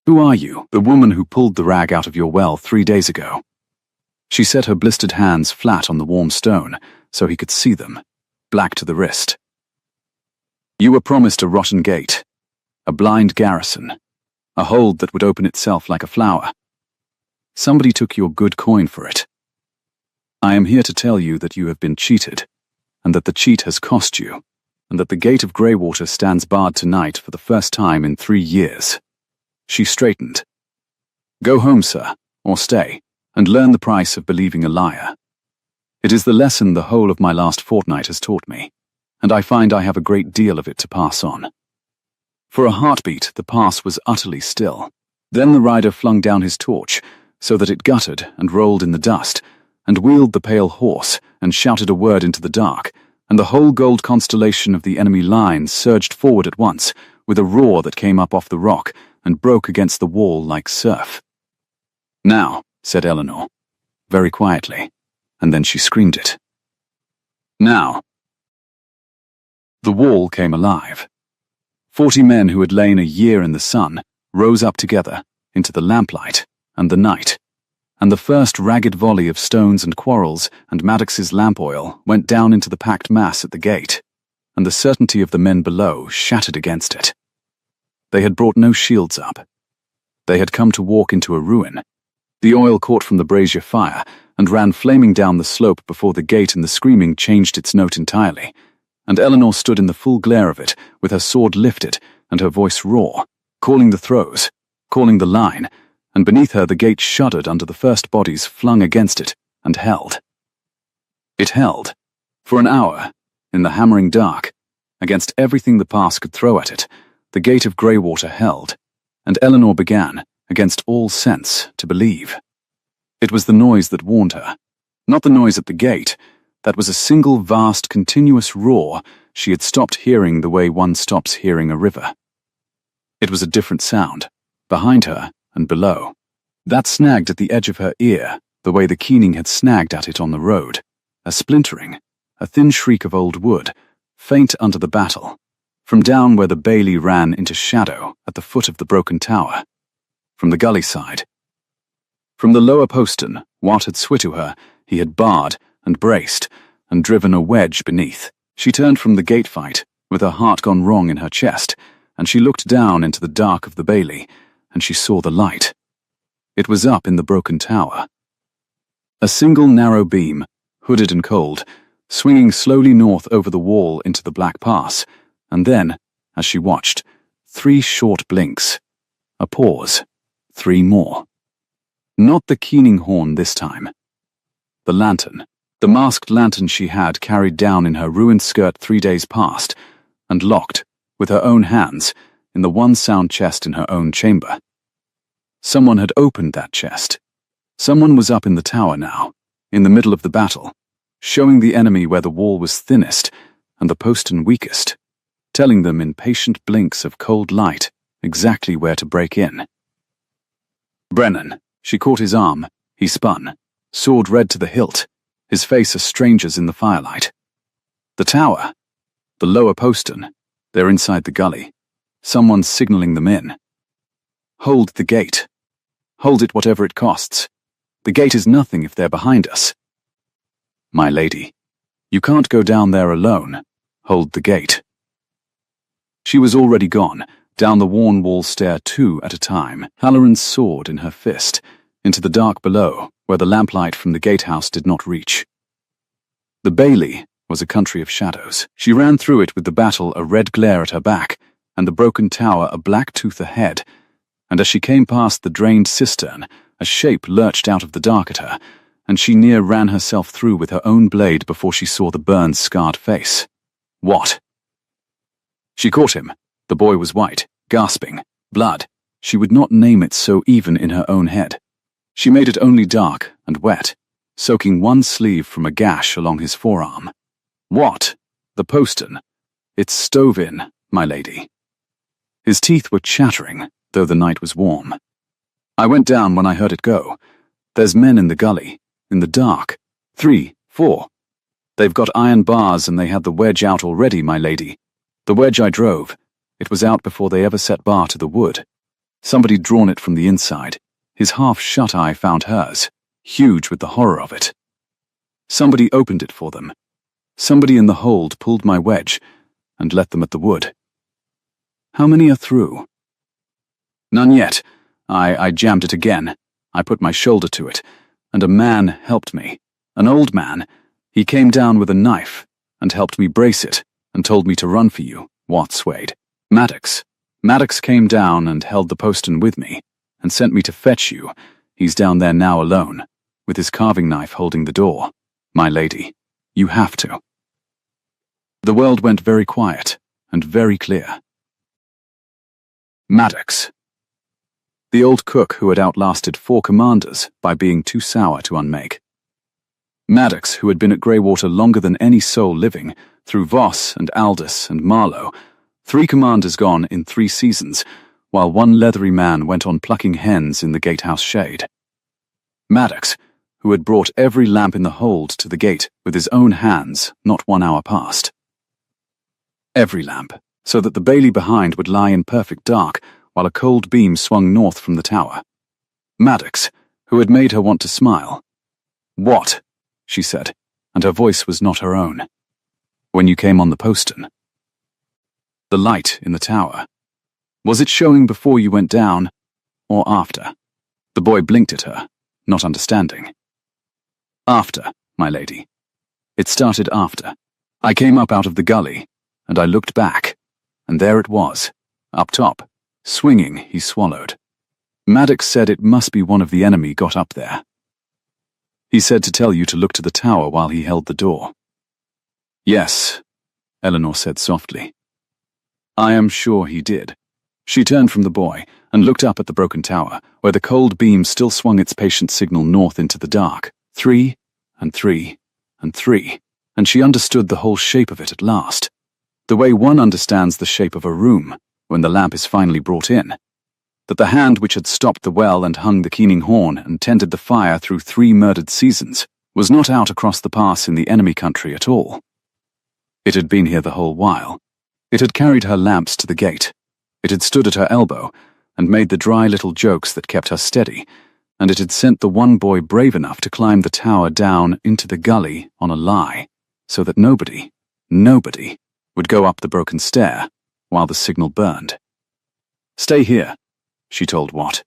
"Who are you, the woman who pulled the rag out of your well 3 days ago?" She set her blistered hands flat on the warm stone so he could see them, black to the wrist. "You were promised a rotten gate, a blind garrison, a hold that would open itself like a flower. Somebody took your good coin for it. I am here to tell you that you have been cheated, and that the cheat has cost you, and that the gate of Greywater stands barred tonight for the first time in 3 years. She straightened. "Go home, sir, or stay, and learn the price of believing a liar. It is the lesson the whole of my last fortnight has taught me, and I find I have a great deal of it to pass on." For a heartbeat, the pass was utterly still. Then the rider flung down his torch, so that it guttered and rolled in the dust, and wheeled the pale horse, and shouted a word into the dark, and the whole gold constellation of the enemy line surged forward at once, with a roar that came up off the rock, and broke against the wall like surf. "Now," said Eleanor, very quietly, and then she screamed it. "Now." The wall came alive. 40 men who had lain a year in the sun rose up together into the lamplight and the night, and the first ragged volley of stones and quarrels and Maddox's lamp oil went down into the packed mass at the gate, and the certainty of the men below shattered against it. They had brought no shields up. They had come to walk into a ruin. The oil caught from the brazier fire and ran flaming down the slope before the gate, and the screaming changed its note entirely, and Eleanor stood in the full glare of it, with her sword lifted and her voice raw, calling the throws, calling the line, and beneath her the gate shuddered under the first bodies flung against it, and held. It held, for an hour, in the hammering dark, against everything the pass could throw at it. The gate of Greywater held, and Eleanor began, against all sense, to believe. It was the noise that warned her, not the noise at the gate. That was a single vast continuous roar she had stopped hearing the way one stops hearing a river. It was a different sound, behind her and below. That snagged at the edge of her ear, the way the keening had snagged at it on the road. A splintering, a thin shriek of old wood, faint under the battle, from down where the bailey ran into shadow at the foot of the broken tower, from the gully side. From the lower postern, Watt had swit to her, he had barred and braced and driven a wedge beneath. She turned from the gate fight, with her heart gone wrong in her chest, and she looked down into the dark of the bailey, and she saw the light. It was up in the broken tower. A single narrow beam, hooded and cold, swinging slowly north over the wall into the black pass, and then, as she watched, 3 short blinks. A pause. 3 more. Not the keening horn this time. The lantern. The masked lantern she had carried down in her ruined skirt 3 days past, and locked, with her own hands, in the one sound chest in her own chamber. Someone had opened that chest. Someone was up in the tower now, in the middle of the battle, showing the enemy where the wall was thinnest and the postern weakest, telling them in patient blinks of cold light exactly where to break in. "Brennan," she caught his arm. He spun, sword red to the hilt, his face a stranger's in the firelight. "The tower. The lower postern. They're inside the gully. Someone's signaling them in. Hold the gate. Hold it whatever it costs. The gate is nothing if they're behind us." "My lady, you can't go down there alone. Hold the gate." She was already gone, down the worn wall stair 2 at a time, Halloran's sword in her fist, into the dark below, where the lamplight from the gatehouse did not reach. The bailey was a country of shadows. She ran through it with the battle a red glare at her back, and the broken tower a black tooth ahead, and as she came past the drained cistern, a shape lurched out of the dark at her, and she near ran herself through with her own blade before she saw the burned, scarred face. What? She caught him. The boy was white, gasping, blood. She would not name it so even in her own head. She made it only dark and wet, soaking one sleeve from a gash along his forearm. What? The postern. It's stove in, my lady. His teeth were chattering, though the night was warm. I went down when I heard it go. There's men in the gully, in the dark. 3, 4. They've got iron bars and they had the wedge out already, my lady. The wedge I drove. It was out before they ever set bar to the wood. Somebody'd drawn it from the inside. His half-shut eye found hers, huge with the horror of it. Somebody opened it for them. Somebody in the hold pulled my wedge and let them at the wood. How many are through? None yet. I jammed it again. I put my shoulder to it, and a man helped me. An old man. He came down with a knife and helped me brace it and told me to run for you, Watts Wade. Maddox. Maddox came down and held the postern with me and sent me to fetch you. He's down there now alone, with his carving knife holding the door. My lady, you have to. The world went very quiet and very clear. Maddox. The old cook who had outlasted 4 commanders by being too sour to unmake. Maddox, who had been at Greywater longer than any soul living, through Voss and Aldous and Marlowe, 3 commanders gone in 3 seasons, while one leathery man went on plucking hens in the gatehouse shade. Maddox, who had brought every lamp in the hold to the gate with his own hands not 1 hour past. Every lamp, so that the bailey behind would lie in perfect dark while a cold beam swung north from the tower. Maddox, who had made her want to smile. What? She said, and her voice was not her own. When you came on the postern. The light in the tower. Was it showing before you went down, or after? The boy blinked at her, not understanding. After, my lady. It started after. I came up out of the gully, and I looked back, and there it was, up top, swinging. He swallowed. Maddox said it must be one of the enemy got up there. He said to tell you to look to the tower while he held the door. Yes, Eleanor said softly. I am sure he did. She turned from the boy and looked up at the broken tower, where the cold beam still swung its patient signal north into the dark. 3, and 3, and 3, and she understood the whole shape of it at last. The way one understands the shape of a room when the lamp is finally brought in. That the hand which had stopped the well and hung the keening horn and tended the fire through 3 murdered seasons was not out across the pass in the enemy country at all. It had been here the whole while. It had carried her lamps to the gate. It had stood at her elbow and made the dry little jokes that kept her steady, and it had sent the one boy brave enough to climb the tower down into the gully on a lie, so that nobody would go up the broken stair while the signal burned. Stay here, she told Watt.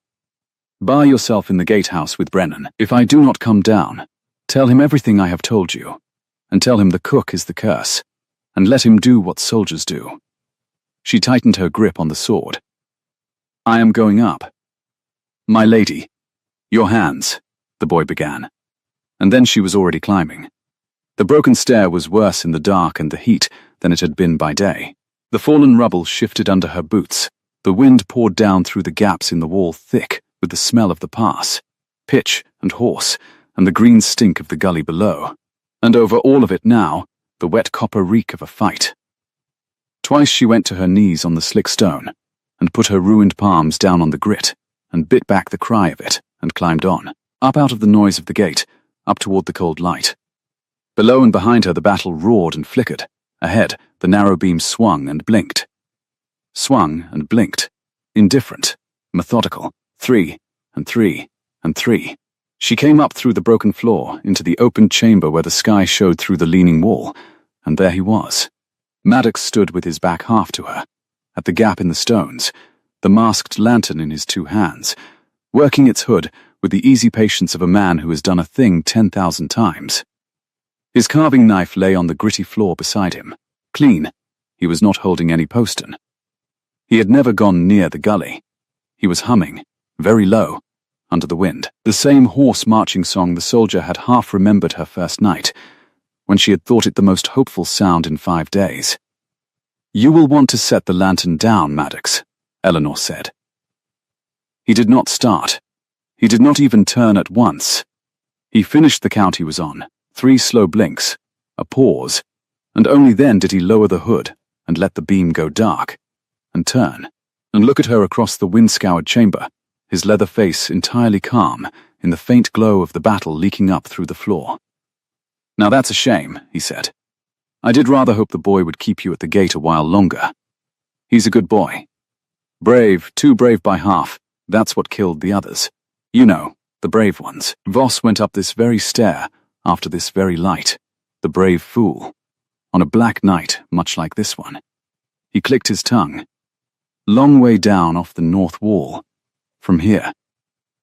Bar yourself in the gatehouse with Brennan. If I do not come down, tell him everything I have told you, and tell him the cook is the curse, and let him do what soldiers do. She tightened her grip on the sword. I am going up. My lady, your hands, the boy began, and then she was already climbing. The broken stair was worse in the dark and the heat than it had been by day. The fallen rubble shifted under her boots. The wind poured down through the gaps in the wall thick with the smell of the pass, pitch and horse, and the green stink of the gully below. And over all of it now, the wet copper reek of a fight. Twice she went to her knees on the slick stone, and put her ruined palms down on the grit, and bit back the cry of it, and climbed on, up out of the noise of the gate, up toward the cold light. Below and behind her the battle roared and flickered. Ahead, the narrow beam swung and blinked. Swung and blinked. Indifferent. Methodical. 3, and 3, and 3. She came up through the broken floor, into the open chamber where the sky showed through the leaning wall, and there he was. Maddox stood with his back half to her, at the gap in the stones, the masked lantern in his 2 hands, working its hood with the easy patience of a man who has done a thing 10,000 times. His carving knife lay on the gritty floor beside him, clean. He was not holding any postern. He had never gone near the gully. He was humming, very low, under the wind, the same hoarse marching song the soldier had half remembered her first night, when she had thought it the most hopeful sound in 5 days. You will want to set the lantern down, Maddox, Eleanor said. He did not start. He did not even turn at once. He finished the count he was on, 3 slow blinks, a pause, and only then did he lower the hood and let the beam go dark, and turn, and look at her across the wind-scoured chamber, his leather face entirely calm, in the faint glow of the battle leaking up through the floor. "Now that's a shame," he said. "I did rather hope the boy would keep you at the gate a while longer. He's a good boy. Brave, too brave by half, that's what killed the others. You know, the brave ones." Voss went up this very stair, after this very light. The brave fool. On a black night, much like this one. He clicked his tongue. "Long way down off the north wall. From here.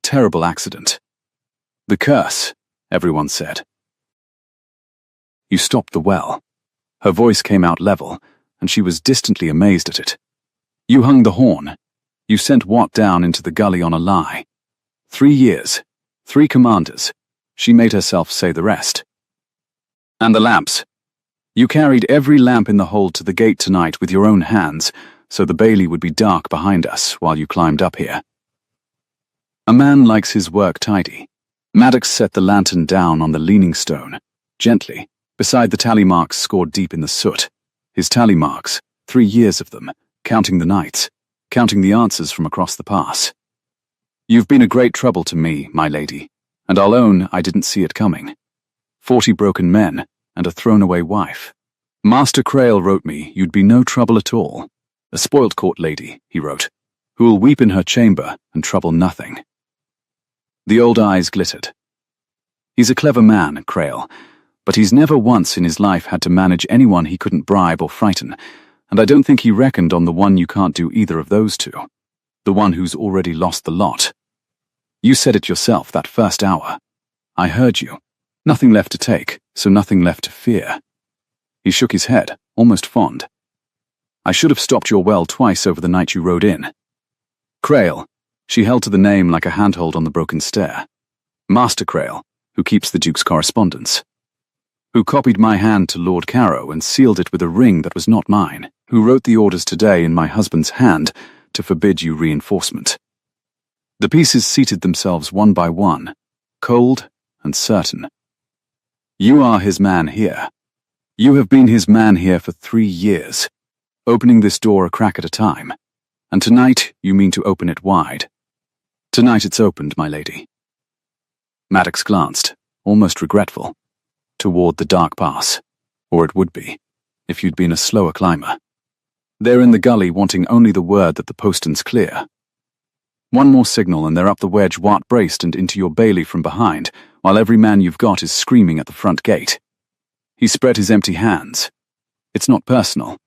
Terrible accident. The curse," everyone said. "You stopped the well." Her voice came out level, and she was distantly amazed at it. "You hung the horn. You sent Watt down into the gully on a lie. 3 years. 3 commanders." She made herself say the rest. "And the lamps. You carried every lamp in the hold to the gate tonight with your own hands, so the bailey would be dark behind us while you climbed up here. A man likes his work tidy." Maddox set the lantern down on the leaning stone, gently, beside the tally marks scored deep in the soot. His tally marks, 3 years of them, counting the nights, counting the answers from across the pass. "You've been a great trouble to me, my lady, and I'll own I didn't see it coming. 40 broken men, and a thrown-away wife. Master Crail wrote me you'd be no trouble at all. A spoilt court lady," he wrote, "who'll weep in her chamber and trouble nothing." The old eyes glittered. "He's a clever man, Crail, but he's never once in his life had to manage anyone he couldn't bribe or frighten, and I don't think he reckoned on the one you can't do either of those two, the one who's already lost the lot. You said it yourself that first hour. I heard you. Nothing left to take, so nothing left to fear." He shook his head, almost fond. "I should have stopped your well twice over the night you rode in. Crail," she held to the name like a handhold on the broken stair. "Master Crail, who keeps the Duke's correspondence. Who copied my hand to Lord Carrow and sealed it with a ring that was not mine. Who wrote the orders today in my husband's hand to forbid you reinforcement." The pieces seated themselves one by one, cold and certain. "You are his man here. You have been his man here for 3 years, opening this door a crack at a time, and tonight you mean to open it wide. Tonight it's opened, my lady." Maddox glanced, almost regretful, toward the dark pass, or it would be, if you'd been a slower climber. They're in the gully wanting only the word that the postern's clear. One more signal and they're up the wedge Watt braced and into your bailey from behind, while every man you've got is screaming at the front gate. He spread his empty hands. "It's not personal.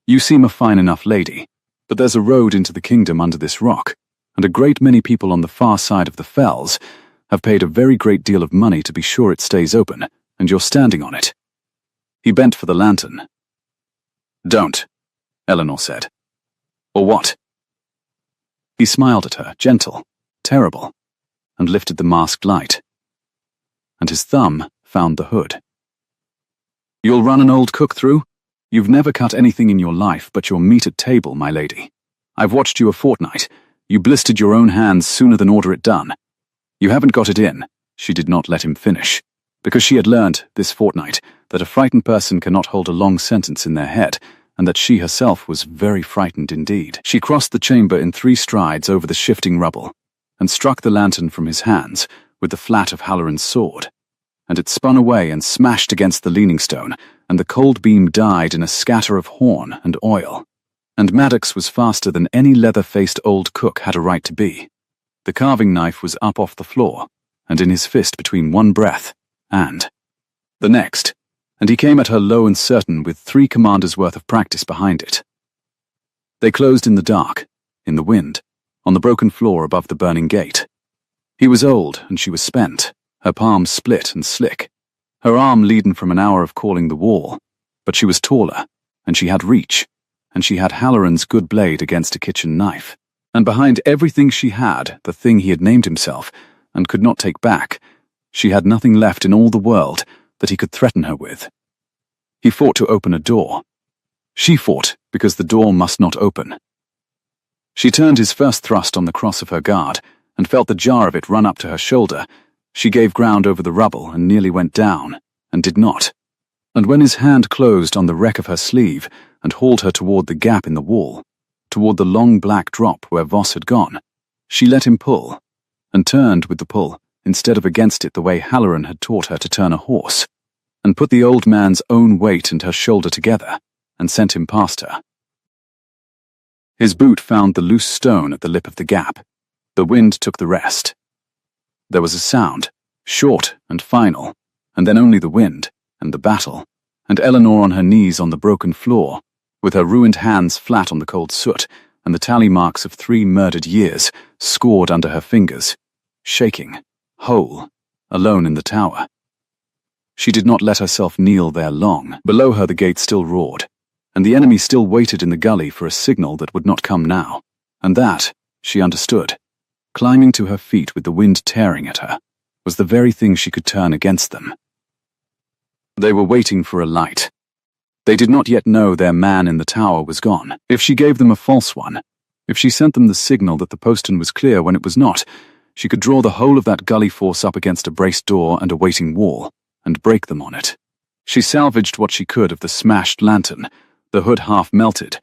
You seem a fine enough lady, but there's a road into the kingdom under this rock, and a great many people on the far side of the fells have paid a very great deal of money to be sure it stays open, and you're standing on it." He bent for the lantern. "Don't," Eleanor said. "Or what?" He smiled at her, gentle, terrible, and lifted the masked light. And his thumb found the hood. "You'll run an old cook through? You've never cut anything in your life but your meat at table, my lady. I've watched you a fortnight. You blistered your own hands sooner than order it done. You haven't got it in." She did not let him finish, because she had learned, this fortnight, that a frightened person cannot hold a long sentence in their head, and that she herself was very frightened indeed. She crossed the chamber in 3 strides over the shifting rubble, and struck the lantern from his hands with the flat of Halloran's sword, and it spun away and smashed against the leaning stone, and the cold beam died in a scatter of horn and oil. And Maddox was faster than any leather-faced old cook had a right to be. The carving knife was up off the floor, and in his fist between one breath and the next, and he came at her low and certain with 3 commanders' worth of practice behind it. They closed in the dark, in the wind, on the broken floor above the burning gate. He was old, and she was spent, her palms split and slick, her arm leaden from an hour of calling the wall, but she was taller, and she had reach, and she had Halloran's good blade against a kitchen knife, and behind everything she had, the thing he had named himself, and could not take back, she had nothing left in all the world that he could threaten her with. He fought to open a door. She fought because the door must not open. She turned his first thrust on the cross of her guard, and felt the jar of it run up to her shoulder. She gave ground over the rubble and nearly went down, and did not. And when his hand closed on the wreck of her sleeve and hauled her toward the gap in the wall, toward the long black drop where Voss had gone, she let him pull, and turned with the pull instead of against it the way Halloran had taught her to turn a horse, and put the old man's own weight and her shoulder together, and sent him past her. His boot found the loose stone at the lip of the gap. The wind took the rest. There was a sound, short and final, and then only the wind, and the battle, and Eleanor on her knees on the broken floor, with her ruined hands flat on the cold soot, and the tally marks of 3 murdered years scored under her fingers, shaking, whole, alone in the tower. She did not let herself kneel there long. Below her the gate still roared, and the enemy still waited in the gully for a signal that would not come now, and that, she understood, climbing to her feet with the wind tearing at her, was the very thing she could turn against them. They were waiting for a light. They did not yet know their man in the tower was gone. If she gave them a false one, if she sent them the signal that the postern was clear when it was not, she could draw the whole of that gully force up against a braced door and a waiting wall, and break them on it. She salvaged what she could of the smashed lantern, the hood half melted,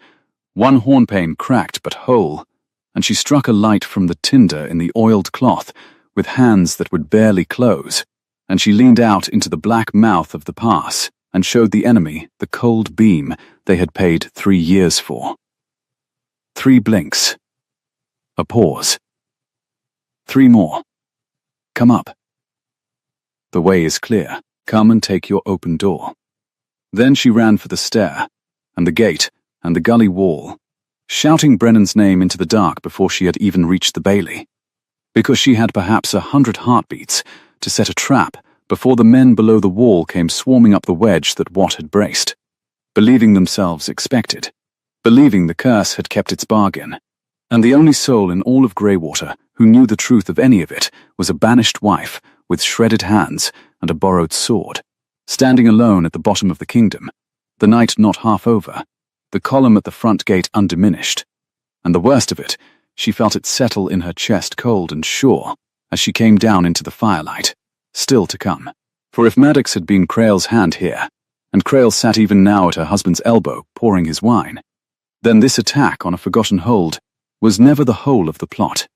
one hornpane cracked but whole, and she struck a light from the tinder in the oiled cloth with hands that would barely close, and she leaned out into the black mouth of the pass and showed the enemy the cold beam they had paid 3 years for. 3 blinks. A pause. 3 more. Come up. The way is clear. Come and take your open door. Then she ran for the stair, and the gate, and the gully wall, shouting Brennan's name into the dark before she had even reached the bailey, because she had perhaps 100 heartbeats to set a trap before the men below the wall came swarming up the wedge that Watt had braced, believing themselves expected, believing the curse had kept its bargain, and the only soul in all of Greywater who knew the truth of any of it was a banished wife with shredded hands and a borrowed sword, standing alone at the bottom of the kingdom, the night not half over, the column at the front gate undiminished, and the worst of it, she felt it settle in her chest cold and sure as she came down into the firelight, still to come. For if Maddox had been Crail's hand here, and Crail sat even now at her husband's elbow pouring his wine, then this attack on a forgotten hold was never the whole of the plot.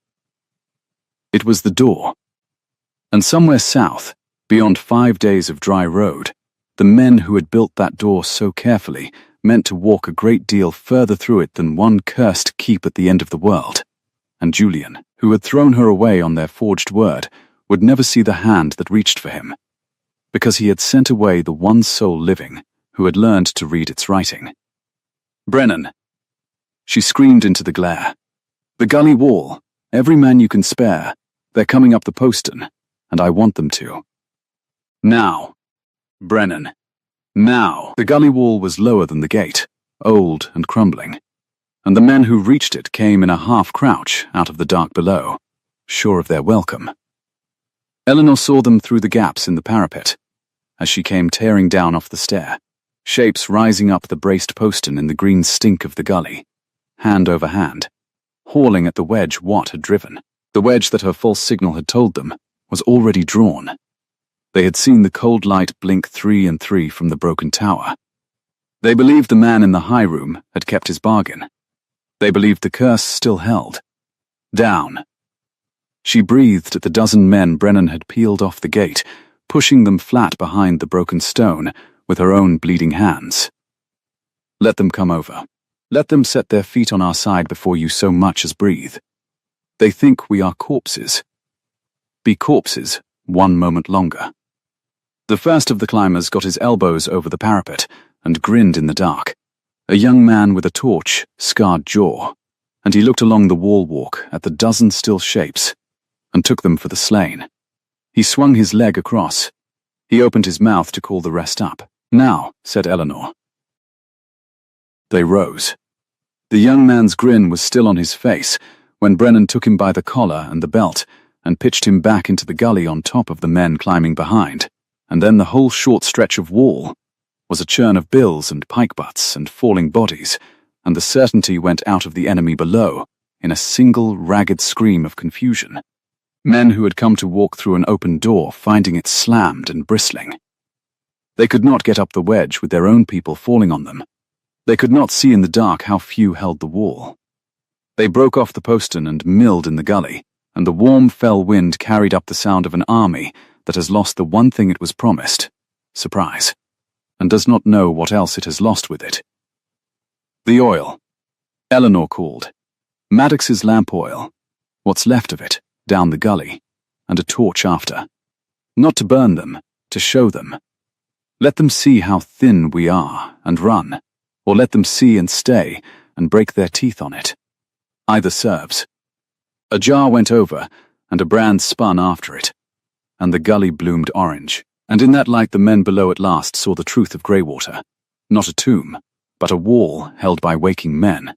It was the door. And somewhere south, beyond 5 days of dry road, the men who had built that door so carefully meant to walk a great deal further through it than one cursed keep at the end of the world, and Julian, who had thrown her away on their forged word, would never see the hand that reached for him, because he had sent away the one soul living who had learned to read its writing. "Brennan!" She screamed into the glare. "The gully wall, every man you can spare, they're coming up the postern, and I want them to. Now! Brennan! Now!" The gully wall was lower than the gate, old and crumbling, and the men who reached it came in a half-crouch out of the dark below, sure of their welcome. Eleanor saw them through the gaps in the parapet, as she came tearing down off the stair, shapes rising up the braced postern in the green stink of the gully, hand over hand, hauling at the wedge Watt had driven. The wedge that her false signal had told them was already drawn. They had seen the cold light blink 3 and 3 from the broken tower. They believed the man in the high room had kept his bargain. They believed the curse still held. Down. She breathed at the dozen men Brennan had peeled off the gate, pushing them flat behind the broken stone with her own bleeding hands. "Let them come over. Let them set their feet on our side before you so much as breathe. They think we are corpses. Be corpses 1 moment longer." The first of the climbers got his elbows over the parapet and grinned in the dark, a young man with a torch, scarred jaw, and he looked along the wall walk at the dozen still shapes and took them for the slain. He swung his leg across. He opened his mouth to call the rest up. "Now," said Eleanor. They rose. The young man's grin was still on his face when Brennan took him by the collar and the belt and pitched him back into the gully on top of the men climbing behind, and then the whole short stretch of wall was a churn of bills and pike butts and falling bodies, and the certainty went out of the enemy below in a single ragged scream of confusion. Men who had come to walk through an open door finding it slammed and bristling. They could not get up the wedge with their own people falling on them. They could not see in the dark how few held the wall. They broke off the postern and milled in the gully, and the warm, fell wind carried up the sound of an army that has lost the one thing it was promised, surprise, and does not know what else it has lost with it. The oil, Eleanor called. Maddox's lamp oil, what's left of it, down the gully, and a torch after. Not to burn them, to show them. Let them see how thin we are, and run, or let them see and stay, and break their teeth on it. Either serves. A jar went over, and a brand spun after it, and the gully bloomed orange, and in that light the men below at last saw the truth of Greywater. Not a tomb, but a wall held by waking men,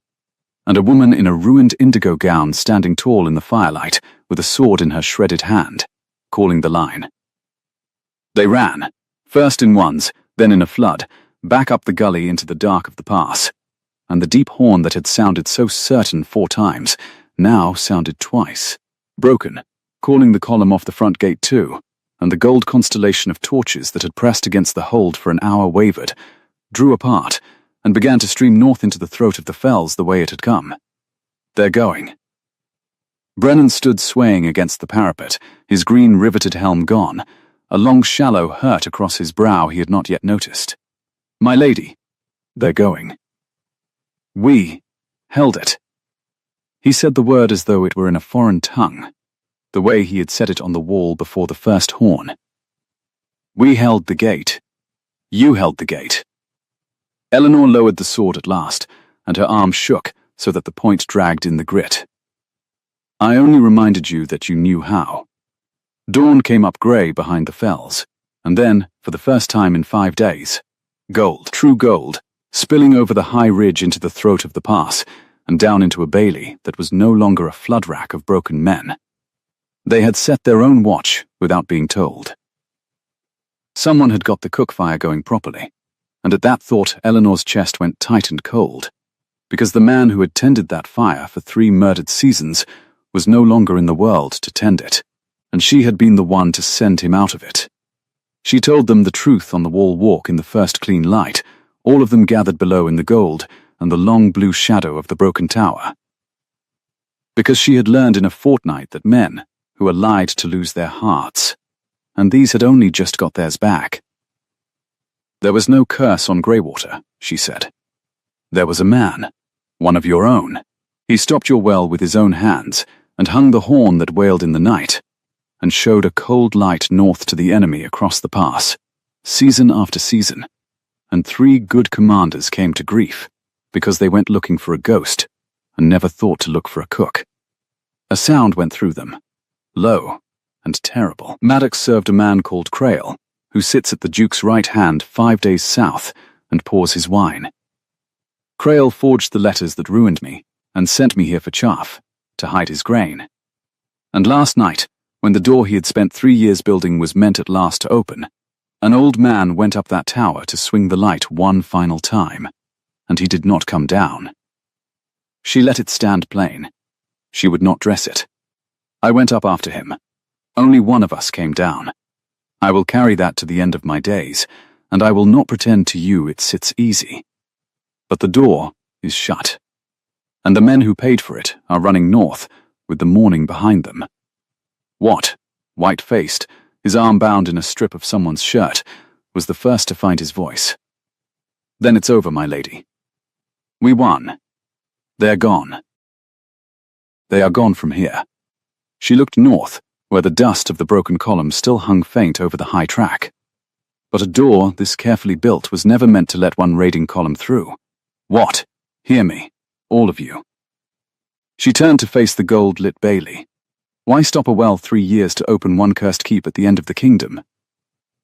and a woman in a ruined indigo gown standing tall in the firelight with a sword in her shredded hand, calling the line. They ran, first in ones, then in a flood, back up the gully into the dark of the pass, and the deep horn that had sounded so certain 4 times now sounded twice, broken, calling the column off the front gate too, and the gold constellation of torches that had pressed against the hold for an hour wavered, drew apart, and began to stream north into the throat of the fells the way it had come. They're going. Brennan stood swaying against the parapet, his green riveted helm gone, a long shallow hurt across his brow he had not yet noticed. My lady, they're going. We held it. He said the word as though it were in a foreign tongue, the way he had said it on the wall before the first horn. We held the gate. You held the gate. Eleanor lowered the sword at last, and her arm shook so that the point dragged in the grit. I only reminded you that you knew how. Dawn came up grey behind the fells, and then, for the first time in 5 days, gold, true gold, spilling over the high ridge into the throat of the pass, and down into a bailey that was no longer a flood rack of broken men. They had set their own watch without being told. Someone had got the cook fire going properly, and at that thought Eleanor's chest went tight and cold, because the man who had tended that fire for 3 murdered seasons was no longer in the world to tend it, and she had been the one to send him out of it. She told them the truth on the wall walk in the first clean light, all of them gathered below in the gold and the long blue shadow of the broken tower. Because she had learned in a fortnight that men who are lied to lose their hearts, and these had only just got theirs back. There was no curse on Greywater, she said. There was a man, one of your own. He stopped your well with his own hands, and hung the horn that wailed in the night, and showed a cold light north to the enemy across the pass, season after season, and 3 good commanders came to grief, because they went looking for a ghost, and never thought to look for a cook. A sound went through them, low and terrible. Maddox served a man called Crail, who sits at the Duke's right hand 5 days south, and pours his wine. Crail forged the letters that ruined me, and sent me here for chaff, to hide his grain. And last night, when the door he had spent 3 years building was meant at last to open, an old man went up that tower to swing the light one final time, and he did not come down. She let it stand plain. She would not dress it. I went up after him. Only one of us came down. I will carry that to the end of my days, and I will not pretend to you it sits easy. But the door is shut, and the men who paid for it are running north, with the morning behind them. Watt, white-faced, his arm bound in a strip of someone's shirt, was the first to find his voice. Then it's over, my lady. We won. They're gone. They are gone from here. She looked north, where the dust of the broken column still hung faint over the high track. But a door this carefully built was never meant to let one raiding column through. What? Hear me, all of you. She turned to face the gold-lit bailey. Why stop a well 3 years to open one cursed keep at the end of the kingdom?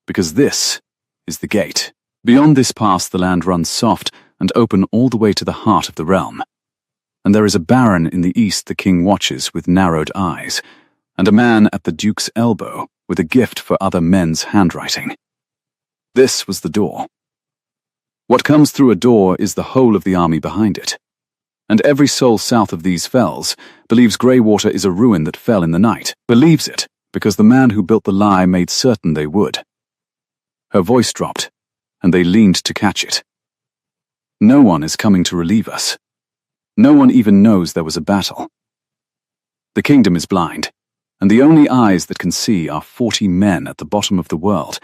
Because this is the gate. Beyond this pass the land runs soft and open all the way to the heart of the realm. And there is a baron in the east the king watches with narrowed eyes, and a man at the duke's elbow with a gift for other men's handwriting. This was the door. What comes through a door is the whole of the army behind it. And every soul south of these fells believes Greywater is a ruin that fell in the night, believes it because the man who built the lie made certain they would. Her voice dropped, and they leaned to catch it. No one is coming to relieve us. No one even knows there was a battle. The kingdom is blind. And the only eyes that can see are 40 men at the bottom of the world,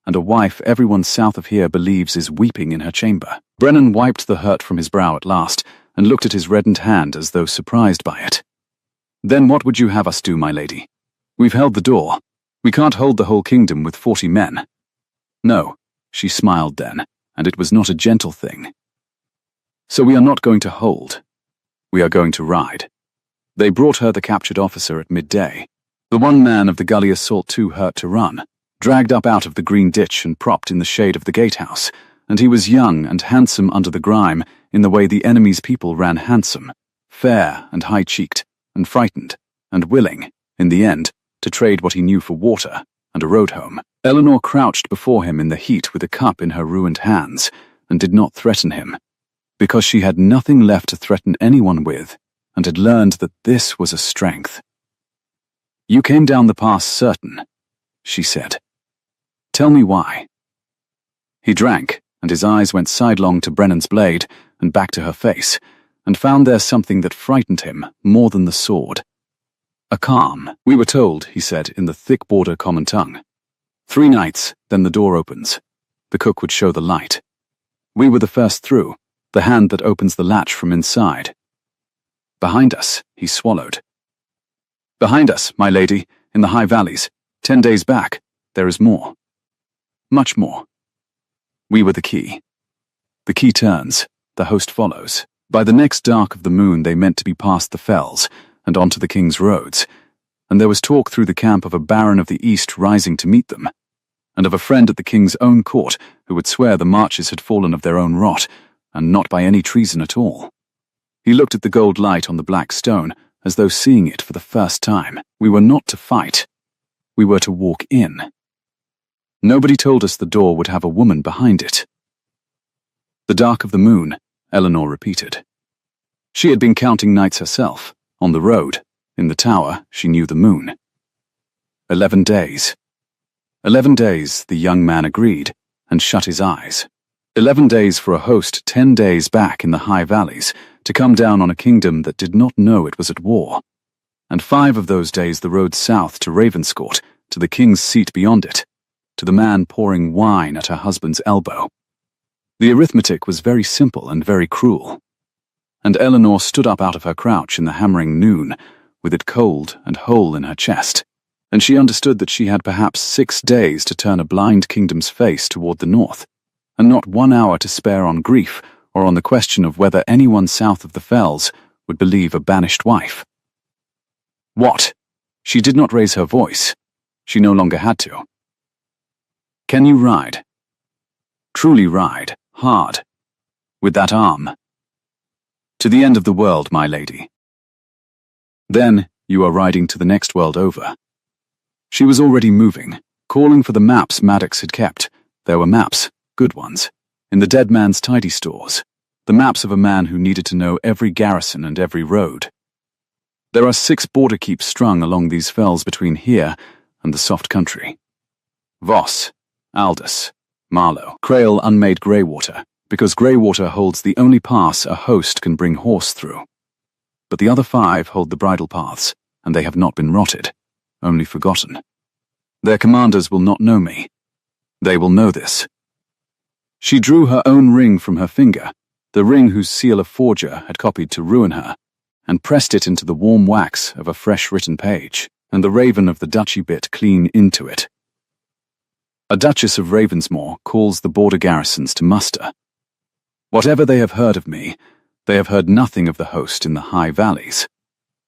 and a wife everyone south of here believes is weeping in her chamber. Brennan wiped the hurt from his brow at last, and looked at his reddened hand as though surprised by it. Then what would you have us do, my lady? We've held the door. We can't hold the whole kingdom with 40 men. No, she smiled then, and it was not a gentle thing. So we are not going to hold. We are going to ride. They brought her the captured officer at midday. The one man of the gully assault too hurt to run, dragged up out of the green ditch and propped in the shade of the gatehouse, and he was young and handsome under the grime in the way the enemy's people ran handsome, fair and high-cheeked, and frightened, and willing, in the end, to trade what he knew for water and a road home. Eleanor crouched before him in the heat with a cup in her ruined hands, and did not threaten him, because she had nothing left to threaten anyone with, and had learned that this was a strength. You came down the pass certain, she said. Tell me why. He drank, and his eyes went sidelong to Brennan's blade and back to her face, and found there something that frightened him more than the sword. A calm. We were told, he said in the thick border common tongue. 3 nights, then the door opens. The cook would show the light. We were the first through, the hand that opens the latch from inside. Behind us, he swallowed. Behind us, my lady, in the high valleys, 10 days back, there is more. Much more. We were the key. The key turns, the host follows. By the next dark of the moon they meant to be past the fells, and onto the king's roads, and there was talk through the camp of a baron of the east rising to meet them, and of a friend at the king's own court who would swear the marches had fallen of their own rot, and not by any treason at all. He looked at the gold light on the black stone, as though seeing it for the first time. We were not to fight. We were to walk in. Nobody told us the door would have a woman behind it. The dark of the moon, Eleanor repeated. She had been counting nights herself. On the road, in the tower, she knew the moon. 11 days. 11 days, the young man agreed, and shut his eyes. 11 days for a host 10 days back in the high valleys, to come down on a kingdom that did not know it was at war. And 5 of those days the road south to Ravenscourt, to the king's seat beyond it, to the man pouring wine at her husband's elbow. The arithmetic was very simple and very cruel. And Eleanor stood up out of her crouch in the hammering noon, with it cold and whole in her chest, and she understood that she had perhaps 6 days to turn a blind kingdom's face toward the north, and not 1 hour to spare on grief or on the question of whether anyone south of the fells would believe a banished wife. What? She did not raise her voice. She no longer had to. Can you ride? Truly ride, hard, with that arm? To the end of the world, my lady. Then you are riding to the next world over. She was already moving, calling for the maps Maddox had kept. There were maps, good ones, in the dead man's tidy stores, the maps of a man who needed to know every garrison and every road. There are 6 border keeps strung along these fells between here and the soft country. Voss, Aldous, Marlow, Crail unmade Greywater, because Greywater holds the only pass a host can bring horse through. But the other 5 hold the bridle paths, and they have not been rotted, only forgotten. Their commanders will not know me. They will know this. She drew her own ring from her finger, the ring whose seal a forger had copied to ruin her, and pressed it into the warm wax of a fresh written page, and the raven of the duchy bit clean into it. A Duchess of Ravensmore calls the border garrisons to muster. Whatever they have heard of me, they have heard nothing of the host in the high valleys,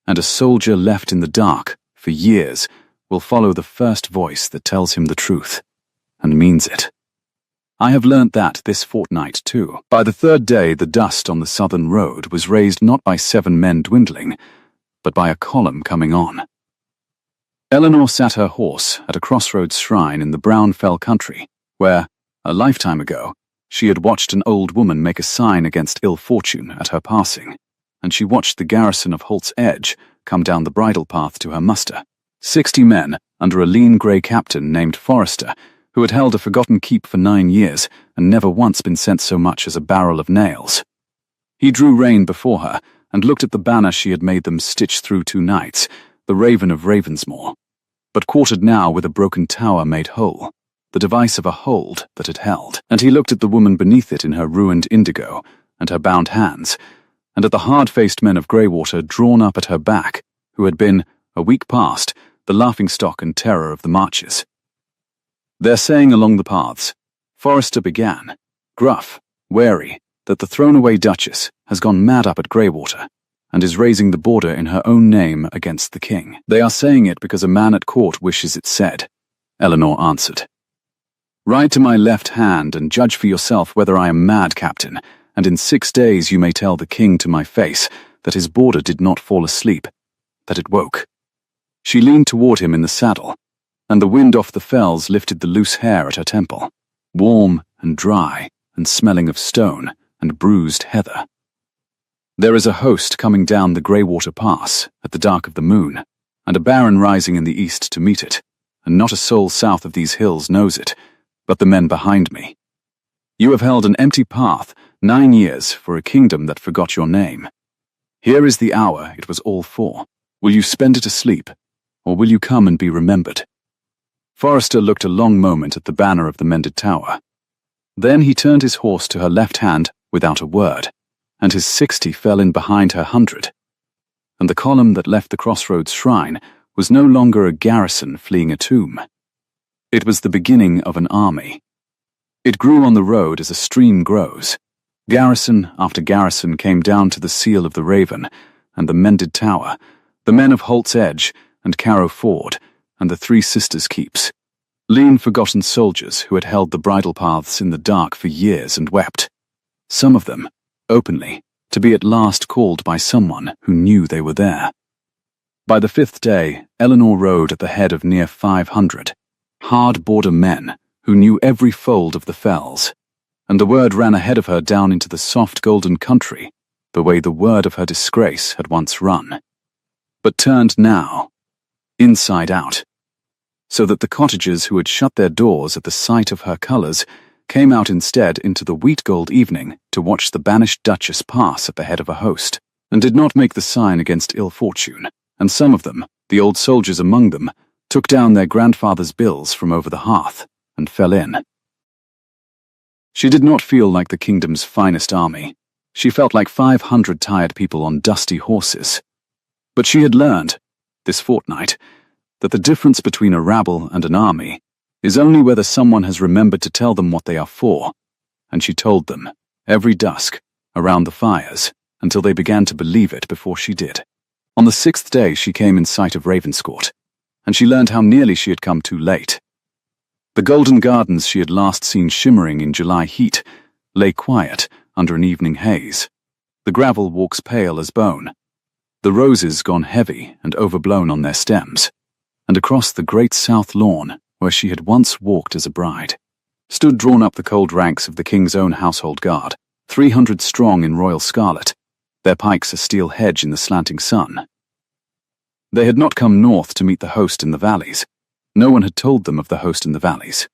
and a soldier left in the dark for years will follow the first voice that tells him the truth, and means it. I have learnt that this fortnight too. By the 3rd day the dust on the southern road was raised not by 7 men dwindling, but by a column coming on. Eleanor sat her horse at a crossroads shrine in the brown fell country, where, a lifetime ago, she had watched an old woman make a sign against ill fortune at her passing, and she watched the garrison of Holt's Edge come down the bridle path to her muster. 60 men, under a lean grey captain named Forrester, who had held a forgotten keep for 9 years and never once been sent so much as a barrel of nails. He drew rein before her and looked at the banner she had made them stitch through 2 nights, the Raven of Ravensmoor, but quartered now with a broken tower made whole, the device of a hold that it held. And he looked at the woman beneath it in her ruined indigo, and her bound hands, and at the hard-faced men of Greywater drawn up at her back, who had been, a week past, the laughing-stock and terror of the marches. They're saying along the paths, Forrester began, gruff, wary, that the thrown-away Duchess has gone mad up at Greywater, and is raising the border in her own name against the king. They are saying it because a man at court wishes it said, Eleanor answered. Ride to my left hand and judge for yourself whether I am mad, Captain, and in 6 days you may tell the king to my face that his border did not fall asleep, that it woke. She leaned toward him in the saddle, and the wind off the fells lifted the loose hair at her temple, warm and dry and smelling of stone and bruised heather. There is a host coming down the Greywater Pass at the dark of the moon, and a baron rising in the east to meet it, and not a soul south of these hills knows it, but the men behind me. You have held an empty path 9 years for a kingdom that forgot your name. Here is the hour it was all for. Will you spend it asleep, or will you come and be remembered? Forrester looked a long moment at the banner of the mended tower. Then he turned his horse to her left hand without a word, and his 60 fell in behind her 100. And the column that left the crossroads shrine was no longer a garrison fleeing a tomb. It was the beginning of an army. It grew on the road as a stream grows. Garrison after garrison came down to the seal of the Raven and the mended tower, the men of Holt's Edge and Carrow Ford and the Three Sisters Keeps, lean forgotten soldiers who had held the bridle paths in the dark for years and wept, some of them, openly, to be at last called by someone who knew they were there. By the 5th day, Eleanor rode at the head of near 500, hard border men who knew every fold of the fells, and the word ran ahead of her down into the soft golden country, the way the word of her disgrace had once run, but turned now, inside out, so that the cottagers who had shut their doors at the sight of her colours came out instead into the wheat-gold evening to watch the banished Duchess pass at the head of a host, and did not make the sign against ill fortune, and some of them, the old soldiers among them, took down their grandfather's bills from over the hearth, and fell in. She did not feel like the kingdom's finest army. She felt like 500 tired people on dusty horses. But she had learned, this fortnight, that the difference between a rabble and an army is only whether someone has remembered to tell them what they are for, and she told them, every dusk, around the fires, until they began to believe it before she did. On the 6th day she came in sight of Ravenscourt, and she learned how nearly she had come too late. The golden gardens she had last seen shimmering in July heat lay quiet under an evening haze, the gravel walks pale as bone, the roses gone heavy and overblown on their stems, and across the great south lawn, where she had once walked as a bride, stood drawn up the cold ranks of the king's own household guard, 300 strong in royal scarlet, their pikes a steel hedge in the slanting sun. They had not come north to meet the host in the valleys. No one had told them of the host in the valleys.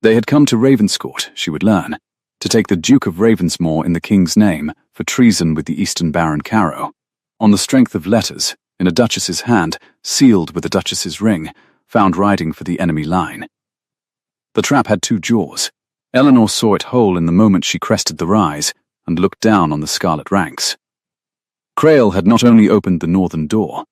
They had come to Ravenscourt, she would learn, to take the Duke of Ravensmoor in the king's name for treason with the Eastern Baron Carrow, on the strength of letters, in a duchess's hand, sealed with a duchess's ring, found riding for the enemy line. The trap had 2 jaws. Eleanor saw it whole in the moment she crested the rise and looked down on the scarlet ranks. Crail had not only opened the northern door,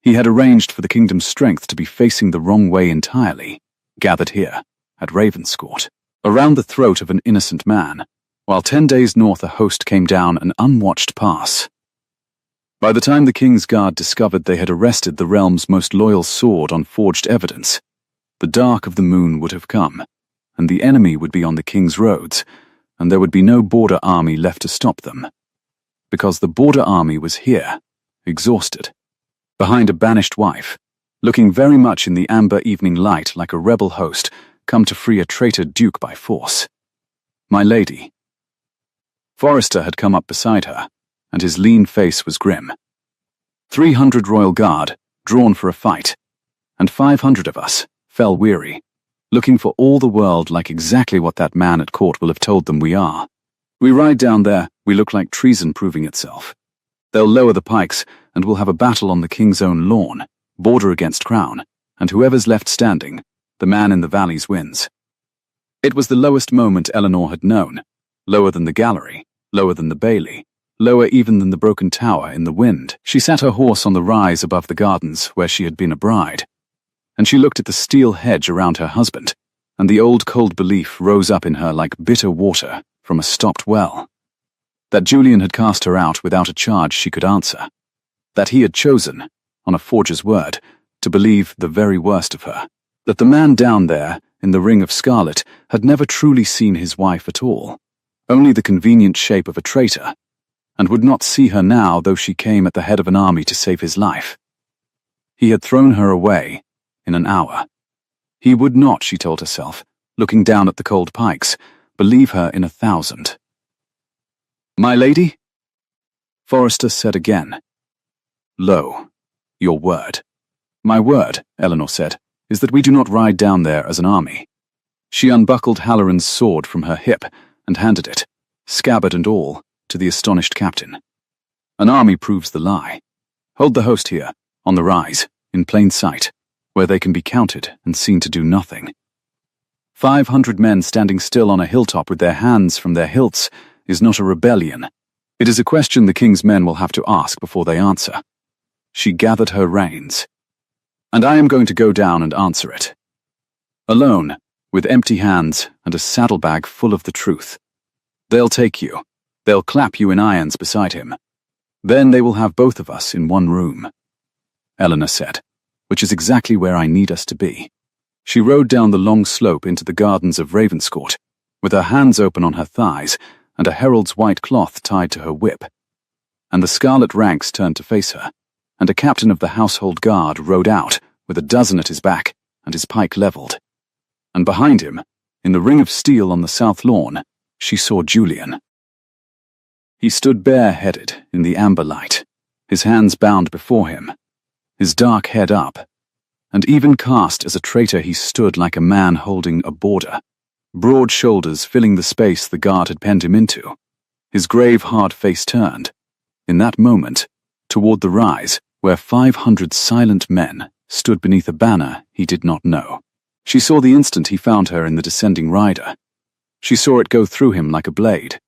he had arranged for the kingdom's strength to be facing the wrong way entirely, gathered here, at Ravenscourt, around the throat of an innocent man, while 10 days north a host came down an unwatched pass. By the time the king's guard discovered they had arrested the realm's most loyal sword on forged evidence, the dark of the moon would have come, and the enemy would be on the king's roads, and there would be no border army left to stop them. Because the border army was here, exhausted, behind a banished wife, looking very much in the amber evening light like a rebel host come to free a traitor duke by force. My lady. Forrester had come up beside her, and his lean face was grim. 300 royal guard, drawn for a fight, and 500 of us fell weary, looking for all the world like exactly what that man at court will have told them we are. We ride down there, we look like treason proving itself. They'll lower the pikes, and we'll have a battle on the king's own lawn, border against crown, and whoever's left standing, the man in the valleys wins. It was the lowest moment Eleanor had known, lower than the gallery, lower than the bailey, lower even than the broken tower in the wind. She sat her horse on the rise above the gardens where she had been a bride, and she looked at the steel hedge around her husband, and the old cold belief rose up in her like bitter water from a stopped well. That Julian had cast her out without a charge she could answer. That he had chosen, on a forger's word, to believe the very worst of her. That the man down there, in the ring of scarlet, had never truly seen his wife at all, only the convenient shape of a traitor, and would not see her now though she came at the head of an army to save his life. He had thrown her away in an hour. He would not, she told herself, looking down at the cold pikes, believe her in 1,000. "My lady?" Forrester said again. "Lo, your word." "My word," Eleanor said, "is that we do not ride down there as an army." She unbuckled Halloran's sword from her hip and handed it, scabbard and all, to the astonished captain. "An army proves the lie. Hold the host here, on the rise, in plain sight, where they can be counted and seen to do nothing. 500 men standing still on a hilltop with their hands from their hilts is not a rebellion. It is a question the king's men will have to ask before they answer." She gathered her reins. "And I am going to go down and answer it. Alone, with empty hands and a saddlebag full of the truth. They'll take you. They'll clap you in irons beside him. Then they will have both of us in one room," Eleanor said, "which is exactly where I need us to be." She rode down the long slope into the gardens of Ravenscourt, with her hands open on her thighs and a herald's white cloth tied to her whip. And the scarlet ranks turned to face her, and a captain of the household guard rode out with a dozen at his back and his pike levelled. And behind him, in the ring of steel on the south lawn, she saw Julian. He stood bare-headed in the amber light, his hands bound before him, his dark head up, and even cast as a traitor he stood like a man holding a border, broad shoulders filling the space the guard had penned him into, his grave, hard face turned, in that moment, toward the rise where 500 silent men stood beneath a banner he did not know. She saw the instant he found her in the descending rider. She saw it go through him like a blade.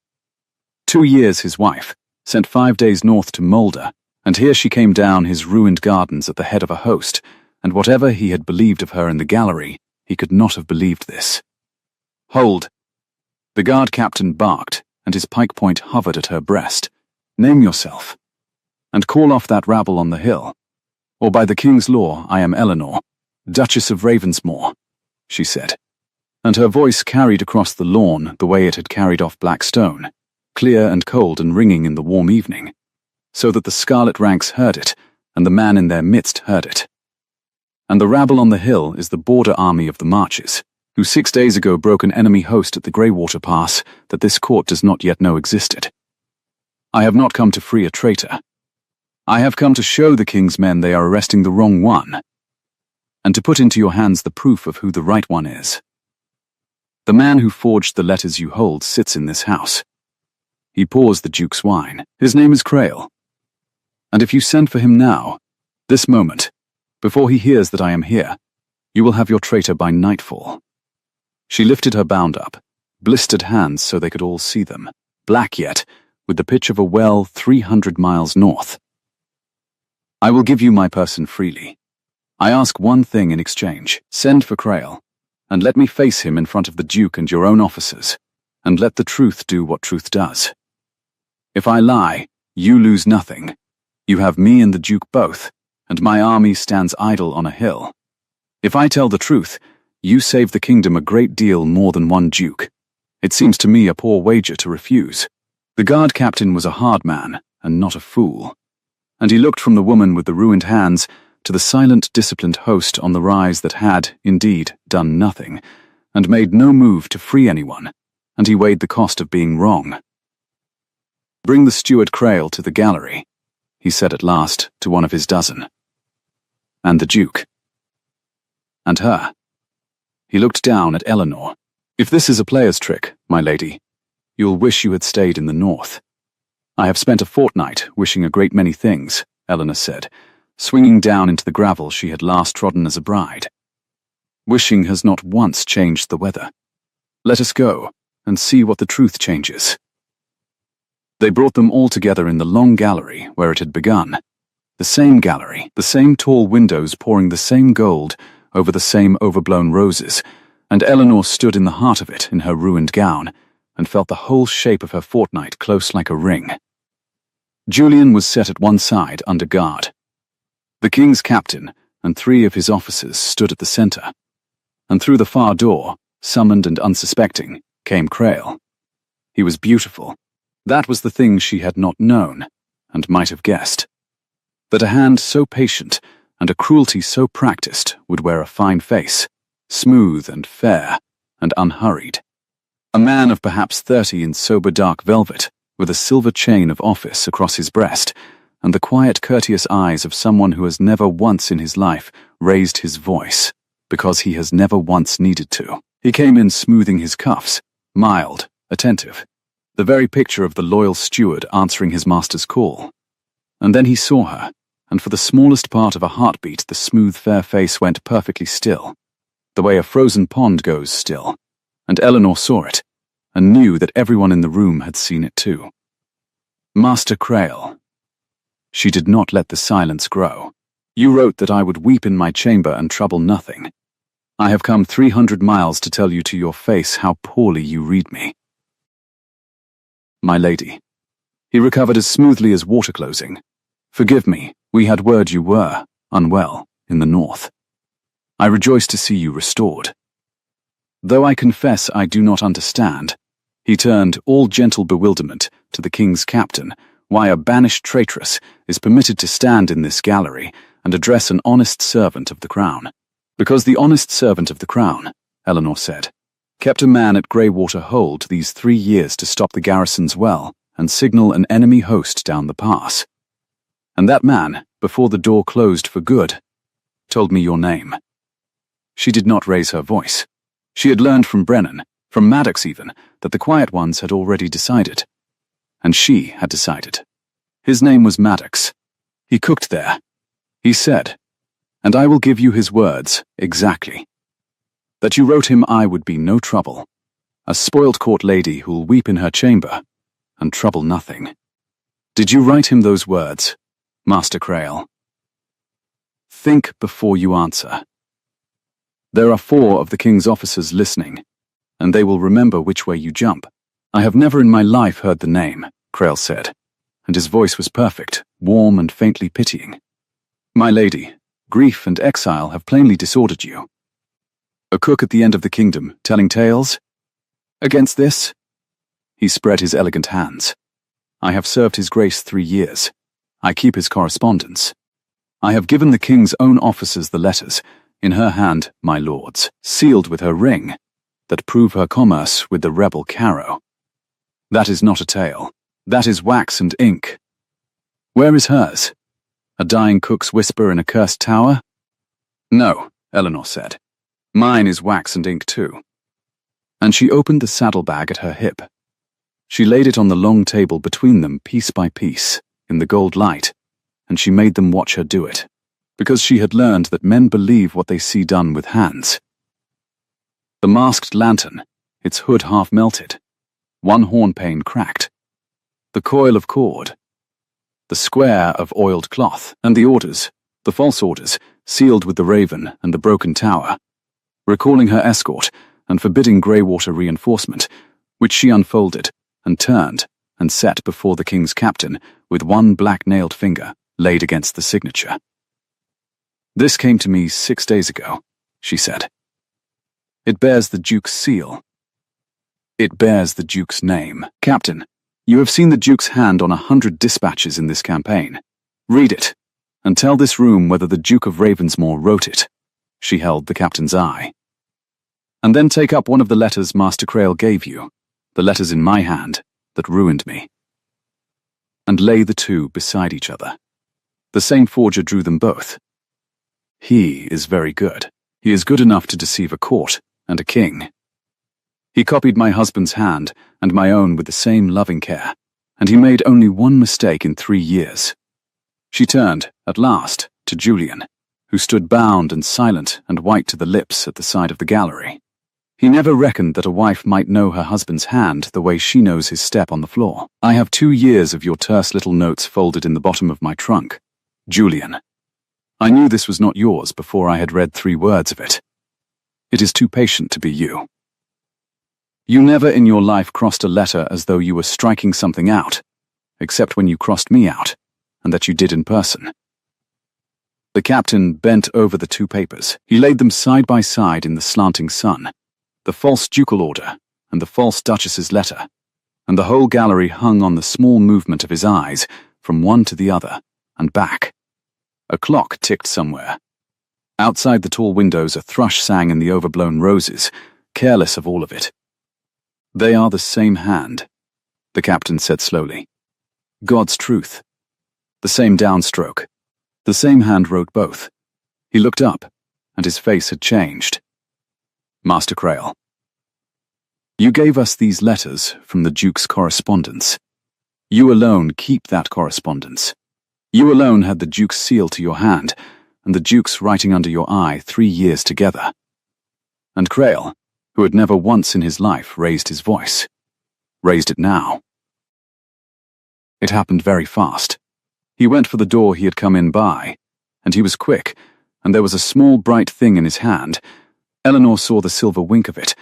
2 years his wife, sent 5 days north to Moulder, and here she came down his ruined gardens at the head of a host, and whatever he had believed of her in the gallery, he could not have believed this. "Hold!" The guard captain barked, and his pike point hovered at her breast. "Name yourself, and call off that rabble on the hill. Or by the king's law, I am Eleanor, Duchess of Ravensmore," she said, and her voice carried across the lawn the way it had carried off Blackstone, clear and cold and ringing in the warm evening, so that the scarlet ranks heard it, and the man in their midst heard it. "And the rabble on the hill is the border army of the Marches, who 6 days ago broke an enemy host at the Greywater Pass that this court does not yet know existed. I have not come to free a traitor. I have come to show the king's men they are arresting the wrong one, and to put into your hands the proof of who the right one is. The man who forged the letters you hold sits in this house." He pours the Duke's wine. "His name is Crail. And if you send for him now, this moment, before he hears that I am here, you will have your traitor by nightfall." She lifted her bound up, blistered hands so they could all see them, black yet, with the pitch of a well 300 miles north. "I will give you my person freely. I ask one thing in exchange. Send for Crail, and let me face him in front of the Duke and your own officers, and let the truth do what truth does. If I lie, you lose nothing. You have me and the Duke both, and my army stands idle on a hill. If I tell the truth, you save the kingdom a great deal more than one Duke. It seems to me a poor wager to refuse." The guard captain was a hard man, and not a fool, and he looked from the woman with the ruined hands to the silent, disciplined host on the rise that had, indeed, done nothing, and made no move to free anyone, and he weighed the cost of being wrong. "Bring the steward Crail to the gallery," he said at last to one of his dozen. "And the Duke. And her." He looked down at Eleanor. "If this is a player's trick, my lady, you'll wish you had stayed in the north. I have spent a fortnight wishing a great many things, Eleanor said, swinging down into the gravel she had last trodden as a bride. Wishing has not once changed the weather. Let us go and see what the truth changes. They brought them all together in the long gallery where it had begun. The same gallery, the same tall windows pouring the same gold over the same overblown roses, and Eleanor stood in the heart of it in her ruined gown and felt the whole shape of her fortnight close like a ring. Julian was set at one side under guard. The king's captain and 3 of his officers stood at the centre, and through the far door, summoned and unsuspecting, came Crail. He was beautiful. That was the thing she had not known, and might have guessed. That a hand so patient and a cruelty so practiced would wear a fine face, smooth and fair and unhurried. A man of perhaps 30 in sober dark velvet, with a silver chain of office across his breast, and the quiet courteous eyes of someone who has never once in his life raised his voice, because he has never once needed to. He came in smoothing his cuffs, mild, attentive, the very picture of the loyal steward answering his master's call. And then he saw her, and for the smallest part of a heartbeat the smooth fair face went perfectly still, the way a frozen pond goes still, and Eleanor saw it, and knew that everyone in the room had seen it too. Master Crail. She did not let the silence grow. You wrote that I would weep in my chamber and trouble nothing. I have come 300 miles to tell you to your face how poorly you read me. My lady. He recovered as smoothly as water closing. Forgive me, we had word you were unwell in the north. I rejoice to see you restored. Though I confess I do not understand, he turned all gentle bewilderment to the king's captain, why a banished traitress is permitted to stand in this gallery and address an honest servant of the crown. Because the honest servant of the crown, Eleanor said, kept a man at Greywater Hold these 3 years to stop the garrison's well and signal an enemy host down the pass. And that man, before the door closed for good, told me your name. She did not raise her voice. She had learned from Brennan, from Maddox even, that the quiet ones had already decided. And she had decided. His name was Maddox. He cooked there. He said, and I will give you his words, exactly, that you wrote him I would be no trouble, a spoiled court lady who'll weep in her chamber, and trouble nothing. Did you write him those words, Master Crail? Think before you answer. There are 4 of the king's officers listening, and they will remember which way you jump. I have never in my life heard the name, Crail said, and his voice was perfect, warm and faintly pitying. My lady, grief and exile have plainly disordered you. A cook at the end of the kingdom, telling tales? Against this? He spread his elegant hands. I have served his grace 3 years. I keep his correspondence. I have given the king's own officers the letters, in her hand, my lords, sealed with her ring, that prove her commerce with the rebel Caro. That is not a tale. That is wax and ink. Where is hers? A dying cook's whisper in a cursed tower? No, Eleanor said. Mine is wax and ink too. And she opened the saddlebag at her hip. She laid it on the long table between them piece by piece, in the gold light, and she made them watch her do it, because she had learned that men believe what they see done with hands. The masked lantern, its hood half melted, one horn pane cracked, the coil of cord, the square of oiled cloth, and the orders, the false orders, sealed with the raven and the broken tower, recalling her escort and forbidding Greywater reinforcement, which she unfolded and turned and set before the king's captain with one black-nailed finger laid against the signature. This came to me 6 days ago, she said. It bears the Duke's seal. It bears the Duke's name. Captain, you have seen the Duke's hand on 100 dispatches in this campaign. Read it, and tell this room whether the Duke of Ravensmore wrote it. She held the captain's eye. And then take up one of the letters Master Crail gave you, the letters in my hand that ruined me, and lay the 2 beside each other. The same forger drew them both. He is very good. He is good enough to deceive a court and a king. He copied my husband's hand and my own with the same loving care, and he made only one mistake in 3 years. She turned, at last, to Julian, who stood bound and silent and white to the lips at the side of the gallery. He never reckoned that a wife might know her husband's hand the way she knows his step on the floor. I have 2 years of your terse little notes folded in the bottom of my trunk, Julian. I knew this was not yours before I had read 3 words of it. It is too patient to be you. You never in your life crossed a letter as though you were striking something out, except when you crossed me out, and that you did in person. The captain bent over the 2 papers. He laid them side by side in the slanting sun, the false ducal order and the false duchess's letter, and the whole gallery hung on the small movement of his eyes from one to the other and back. A clock ticked somewhere. Outside the tall windows a thrush sang in the overblown roses, careless of all of it. They are the same hand, the captain said slowly. God's truth. The same downstroke. The same hand wrote both. He looked up, and his face had changed. Master Crail. You gave us these letters from the Duke's correspondence. You alone keep that correspondence. You alone had the Duke's seal to your hand, and the Duke's writing under your eye 3 years together. And Crail, who had never once in his life raised his voice, raised it now. It happened very fast. He went for the door he had come in by, and he was quick, and there was a small bright thing in his hand. Eleanor saw the silver wink of it.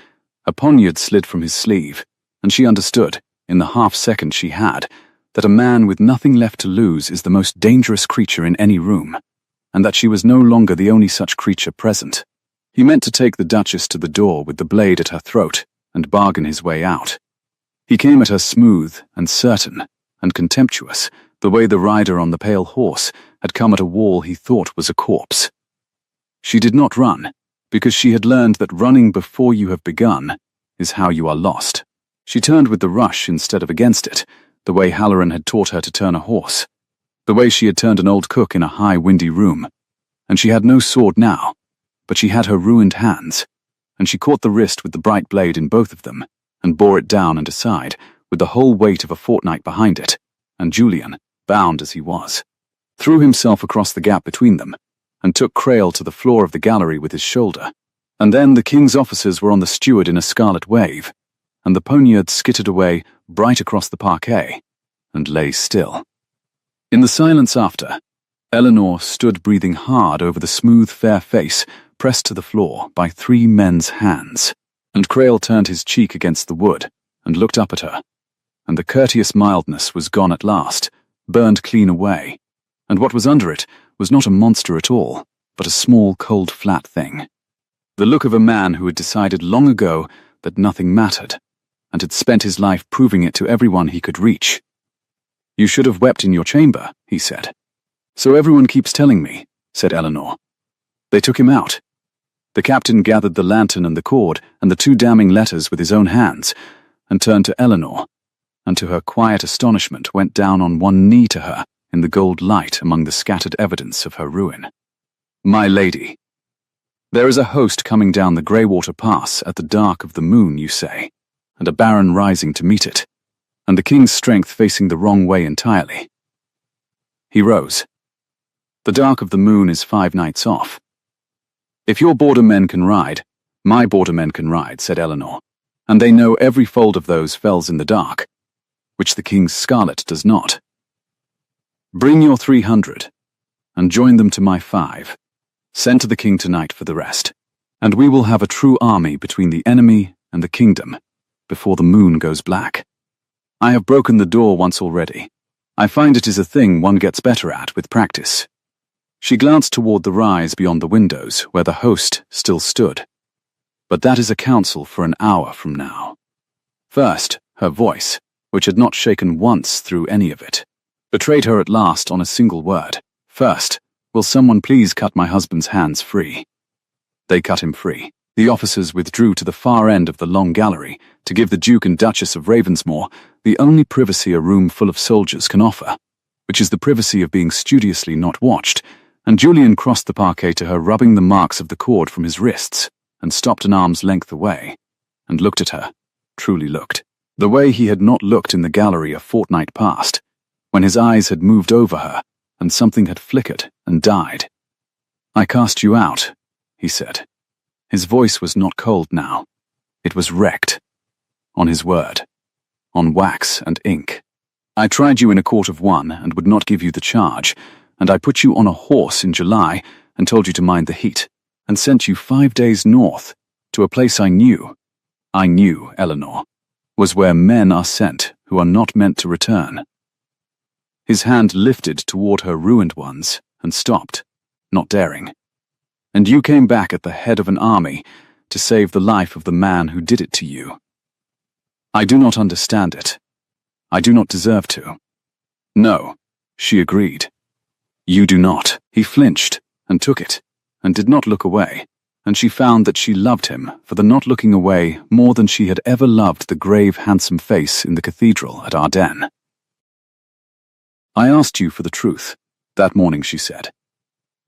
A poniard slid from his sleeve, and she understood, in the half-second she had, that a man with nothing left to lose is the most dangerous creature in any room, and that she was no longer the only such creature present. He meant to take the Duchess to the door with the blade at her throat and bargain his way out. He came at her smooth and certain and contemptuous, the way the rider on the pale horse had come at a wall he thought was a corpse. She did not run, because she had learned that running before you have begun is how you are lost. She turned with the rush instead of against it, the way Halloran had taught her to turn a horse, the way she had turned an old cook in a high, windy room. And she had no sword now, but she had her ruined hands, and she caught the wrist with the bright blade in both of them, and bore it down and aside, with the whole weight of a fortnight behind it, and Julian, bound as he was, threw himself across the gap between them, and took Crail to the floor of the gallery with his shoulder. And then the king's officers were on the steward in a scarlet wave, and the poniard skittered away bright across the parquet, and lay still. In the silence after, Eleanor stood breathing hard over the smooth, fair face pressed to the floor by 3 men's hands, and Crail turned his cheek against the wood and looked up at her, and the courteous mildness was gone at last, burned clean away, and what was under it was not a monster at all, but a small, cold, flat thing. The look of a man who had decided long ago that nothing mattered, and had spent his life proving it to everyone he could reach. You should have wept in your chamber, he said. So everyone keeps telling me, said Eleanor. They took him out. The captain gathered the lantern and the cord and the 2 damning letters with his own hands, and turned to Eleanor, and to her quiet astonishment went down on one knee to her in the gold light among the scattered evidence of her ruin. My lady, there is a host coming down the Greywater Pass at the dark of the moon, you say, and a baron rising to meet it, and the king's strength facing the wrong way entirely. He rose. The dark of the moon is 5 nights off. If your border men can ride, my border men can ride, said Eleanor, and they know every fold of those fells in the dark, which the king's scarlet does not. Bring your 300, and join them to my 5. Send to the king tonight for the rest, and we will have a true army between the enemy and the kingdom before the moon goes black. I have broken the door once already. I find it is a thing one gets better at with practice. She glanced toward the rise beyond the windows where the host still stood. But that is a council for an hour from now. First, her voice, which had not shaken once through any of it, betrayed her at last on a single word. First, will someone please cut my husband's hands free? They cut him free. The officers withdrew to the far end of the long gallery to give the Duke and Duchess of Ravensmore the only privacy a room full of soldiers can offer, which is the privacy of being studiously not watched, and Julian crossed the parquet to her, rubbing the marks of the cord from his wrists, and stopped an arm's length away, and looked at her, truly looked, the way he had not looked in the gallery a fortnight past, when his eyes had moved over her, and something had flickered and died. "I cast you out," he said. His voice was not cold now. It was wrecked. On his word. On wax and ink. "I tried you in a court of one and would not give you the charge, and I put you on a horse in July and told you to mind the heat, and sent you 5 days north, to a place I knew, Eleanor, was where men are sent who are not meant to return." His hand lifted toward her ruined ones and stopped, not daring. "And you came back at the head of an army to save the life of the man who did it to you. I do not understand it. I do not deserve to." "No," she agreed. "You do not." He flinched and took it, and did not look away, and she found that she loved him for the not looking away more than she had ever loved the grave, handsome face in the cathedral at Ardennes. "I asked you for the truth that morning," she said.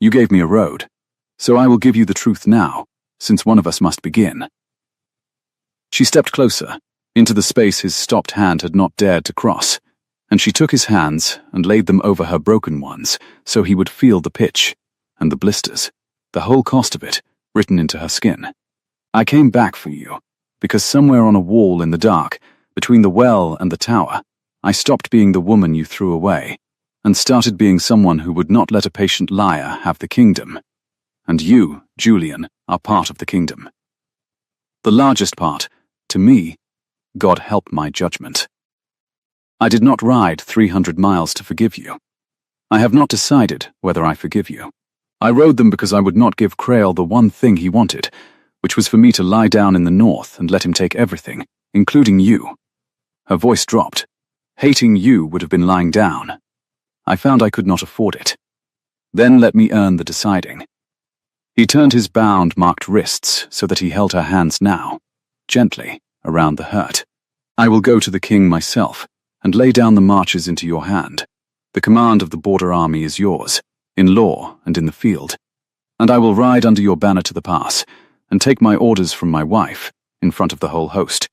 "You gave me a road, so I will give you the truth now, since one of us must begin." She stepped closer, into the space his stopped hand had not dared to cross, and she took his hands and laid them over her broken ones so he would feel the pitch and the blisters, the whole cost of it, written into her skin. "I came back for you, because somewhere on a wall in the dark, between the well and the tower, I stopped being the woman you threw away, and started being someone who would not let a patient liar have the kingdom. And you, Julian, are part of the kingdom. The largest part, to me. God help my judgment. I did not ride 300 miles to forgive you. I have not decided whether I forgive you. I rode them because I would not give Crail the one thing he wanted, which was for me to lie down in the north and let him take everything, including you." Her voice dropped. "Hating you would have been lying down. I found I could not afford it. Then let me earn the deciding." He turned his bound-marked wrists so that he held her hands now, gently, around the hurt. "I will go to the king myself and lay down the marches into your hand. The command of the border army is yours, in law and in the field. And I will ride under your banner to the pass and take my orders from my wife in front of the whole host,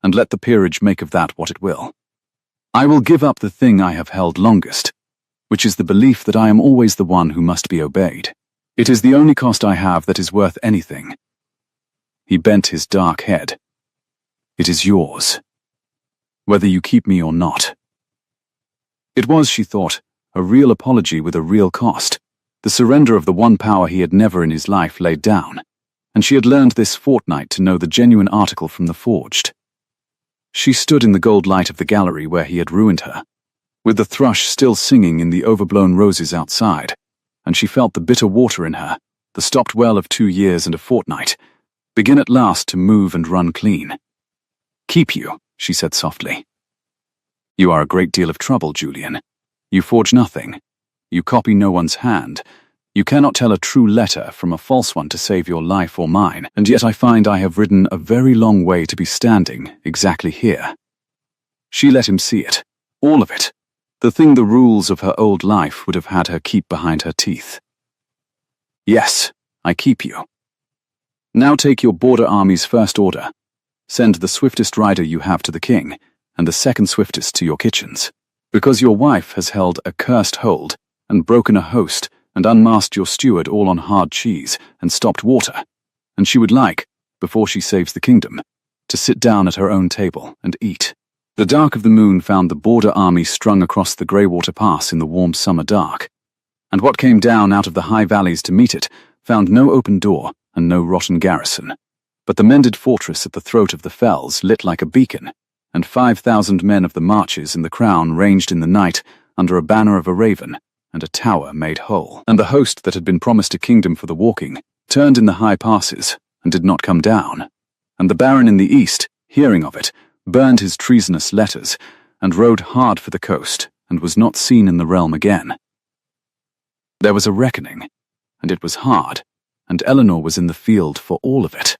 and let the peerage make of that what it will. I will give up the thing I have held longest, which is the belief that I am always the one who must be obeyed. It is the only cost I have that is worth anything." He bent his dark head. "It is yours, whether you keep me or not." It was, she thought, a real apology with a real cost, the surrender of the one power he had never in his life laid down, and she had learned this fortnight to know the genuine article from the forged. She stood in the gold light of the gallery where he had ruined her, with the thrush still singing in the overblown roses outside, and she felt the bitter water in her, the stopped well of 2 years and a fortnight, begin at last to move and run clean. "Keep you," she said softly. "You are a great deal of trouble, Julian. You forge nothing. You copy no one's hand. You cannot tell a true letter from a false one to save your life or mine, and yet I find I have ridden a very long way to be standing exactly here." She let him see it, all of it, the thing the rules of her old life would have had her keep behind her teeth. "Yes, I keep you. Now take your border army's first order. Send the swiftest rider you have to the king, and the second swiftest to your kitchens, because your wife has held a cursed hold, and broken a host, and unmasked your steward all on hard cheese, and stopped water, and she would like, before she saves the kingdom, to sit down at her own table and eat." The dark of the moon found the border army strung across the Greywater Pass in the warm summer dark, and what came down out of the high valleys to meet it found no open door and no rotten garrison, but the mended fortress at the throat of the fells lit like a beacon, and 5,000 men of the marches in the crown ranged in the night under a banner of a raven and a tower made whole. And the host that had been promised a kingdom for the walking turned in the high passes and did not come down, and the baron in the east, hearing of it, burned his treasonous letters and rode hard for the coast and was not seen in the realm again. There was a reckoning, and it was hard, and Eleanor was in the field for all of it,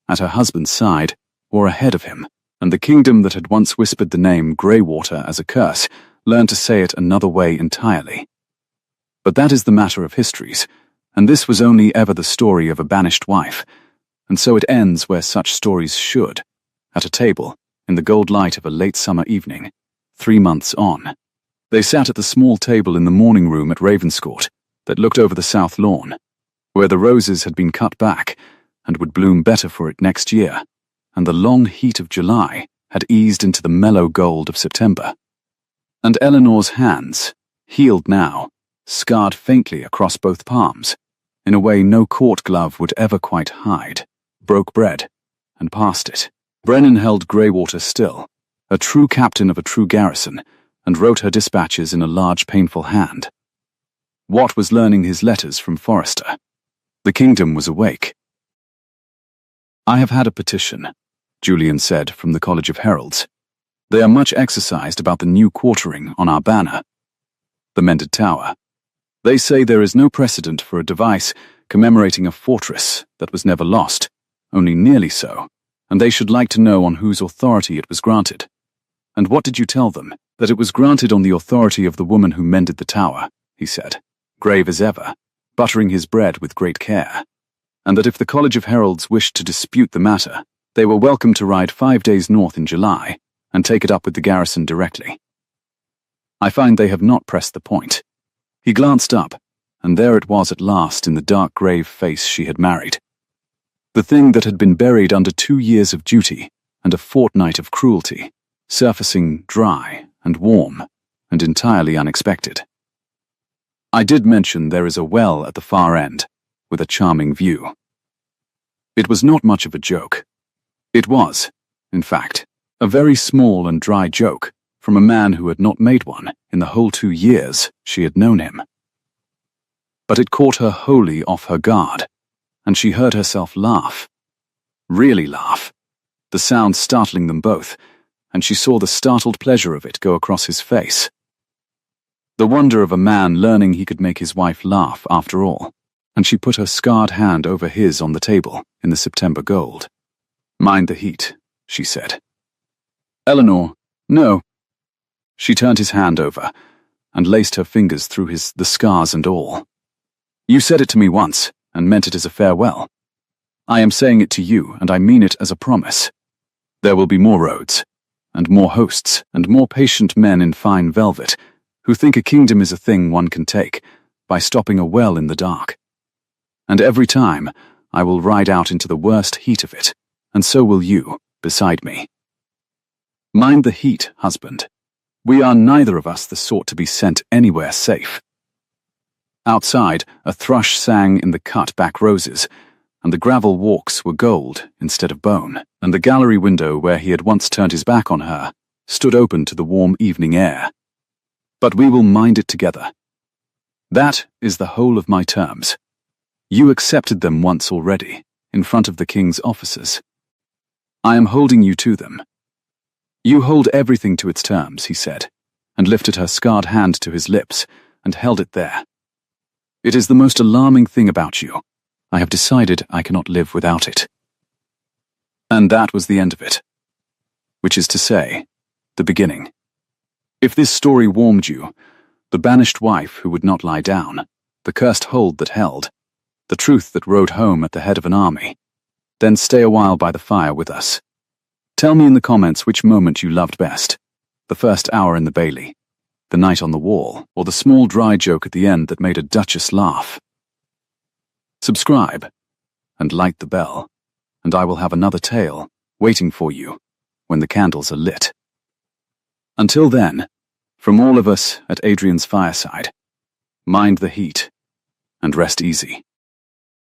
at her husband's side or ahead of him, and the kingdom that had once whispered the name Greywater as a curse learned to say it another way entirely. But that is the matter of histories, and this was only ever the story of a banished wife, and so it ends where such stories should, at a table, in the gold light of a late summer evening, 3 months on. They sat at the small table in the morning room at Ravenscourt that looked over the south lawn, where the roses had been cut back and would bloom better for it next year, and the long heat of July had eased into the mellow gold of September. And Eleanor's hands, healed now, scarred faintly across both palms, in a way no court glove would ever quite hide, broke bread and passed it. Brennan held Greywater still, a true captain of a true garrison, and wrote her dispatches in a large painful hand. Watt was learning his letters from Forrester. The kingdom was awake. "I have had a petition," Julian said from the College of Heralds. "They are much exercised about the new quartering on our banner, the Mended Tower. They say there is no precedent for a device commemorating a fortress that was never lost, only nearly so, and they should like to know on whose authority it was granted." "And what did you tell them?" "That it was granted on the authority of the woman who mended the tower," he said, grave as ever, buttering his bread with great care, "and that if the College of Heralds wished to dispute the matter, they were welcome to ride 5 days north in July and take it up with the garrison directly. I find they have not pressed the point." He glanced up, and there it was at last in the dark grave face she had married. The thing that had been buried under 2 years of duty and a fortnight of cruelty, surfacing dry and warm and entirely unexpected. "I did mention there is a well at the far end, with a charming view." It was not much of a joke. It was, in fact, a very small and dry joke from a man who had not made one in the whole 2 years she had known him. But it caught her wholly off her guard, and she heard herself laugh. Really laugh, the sound startling them both, and she saw the startled pleasure of it go across his face. The wonder of a man learning he could make his wife laugh after all, and she put her scarred hand over his on the table in the September gold. "Mind the heat," she said. "Eleanor, no." She turned his hand over and laced her fingers through the scars and all. "You said it to me once and meant it as a farewell. I am saying it to you, and I mean it as a promise. There will be more roads, and more hosts, and more patient men in fine velvet, who think a kingdom is a thing one can take by stopping a well in the dark. And every time I will ride out into the worst heat of it, and so will you, beside me. Mind the heat, husband. We are neither of us the sort to be sent anywhere safe." Outside, a thrush sang in the cut-back roses, and the gravel walks were gold instead of bone, and the gallery window where he had once turned his back on her stood open to the warm evening air. "But we will mind it together. That is the whole of my terms. You accepted them once already, in front of the king's officers. I am holding you to them." "You hold everything to its terms," he said, and lifted her scarred hand to his lips and held it there. "It is the most alarming thing about you. I have decided I cannot live without it." And that was the end of it. Which is to say, the beginning. If this story warmed you, the banished wife who would not lie down, the cursed hold that held, the truth that rode home at the head of an army, then stay a while by the fire with us. Tell me in the comments which moment you loved best, the first hour in the Bailey, the night on the wall, or the small dry joke at the end that made a duchess laugh. Subscribe and light the bell, and I will have another tale waiting for you when the candles are lit. Until then, from all of us at Adrian's fireside, mind the heat and rest easy.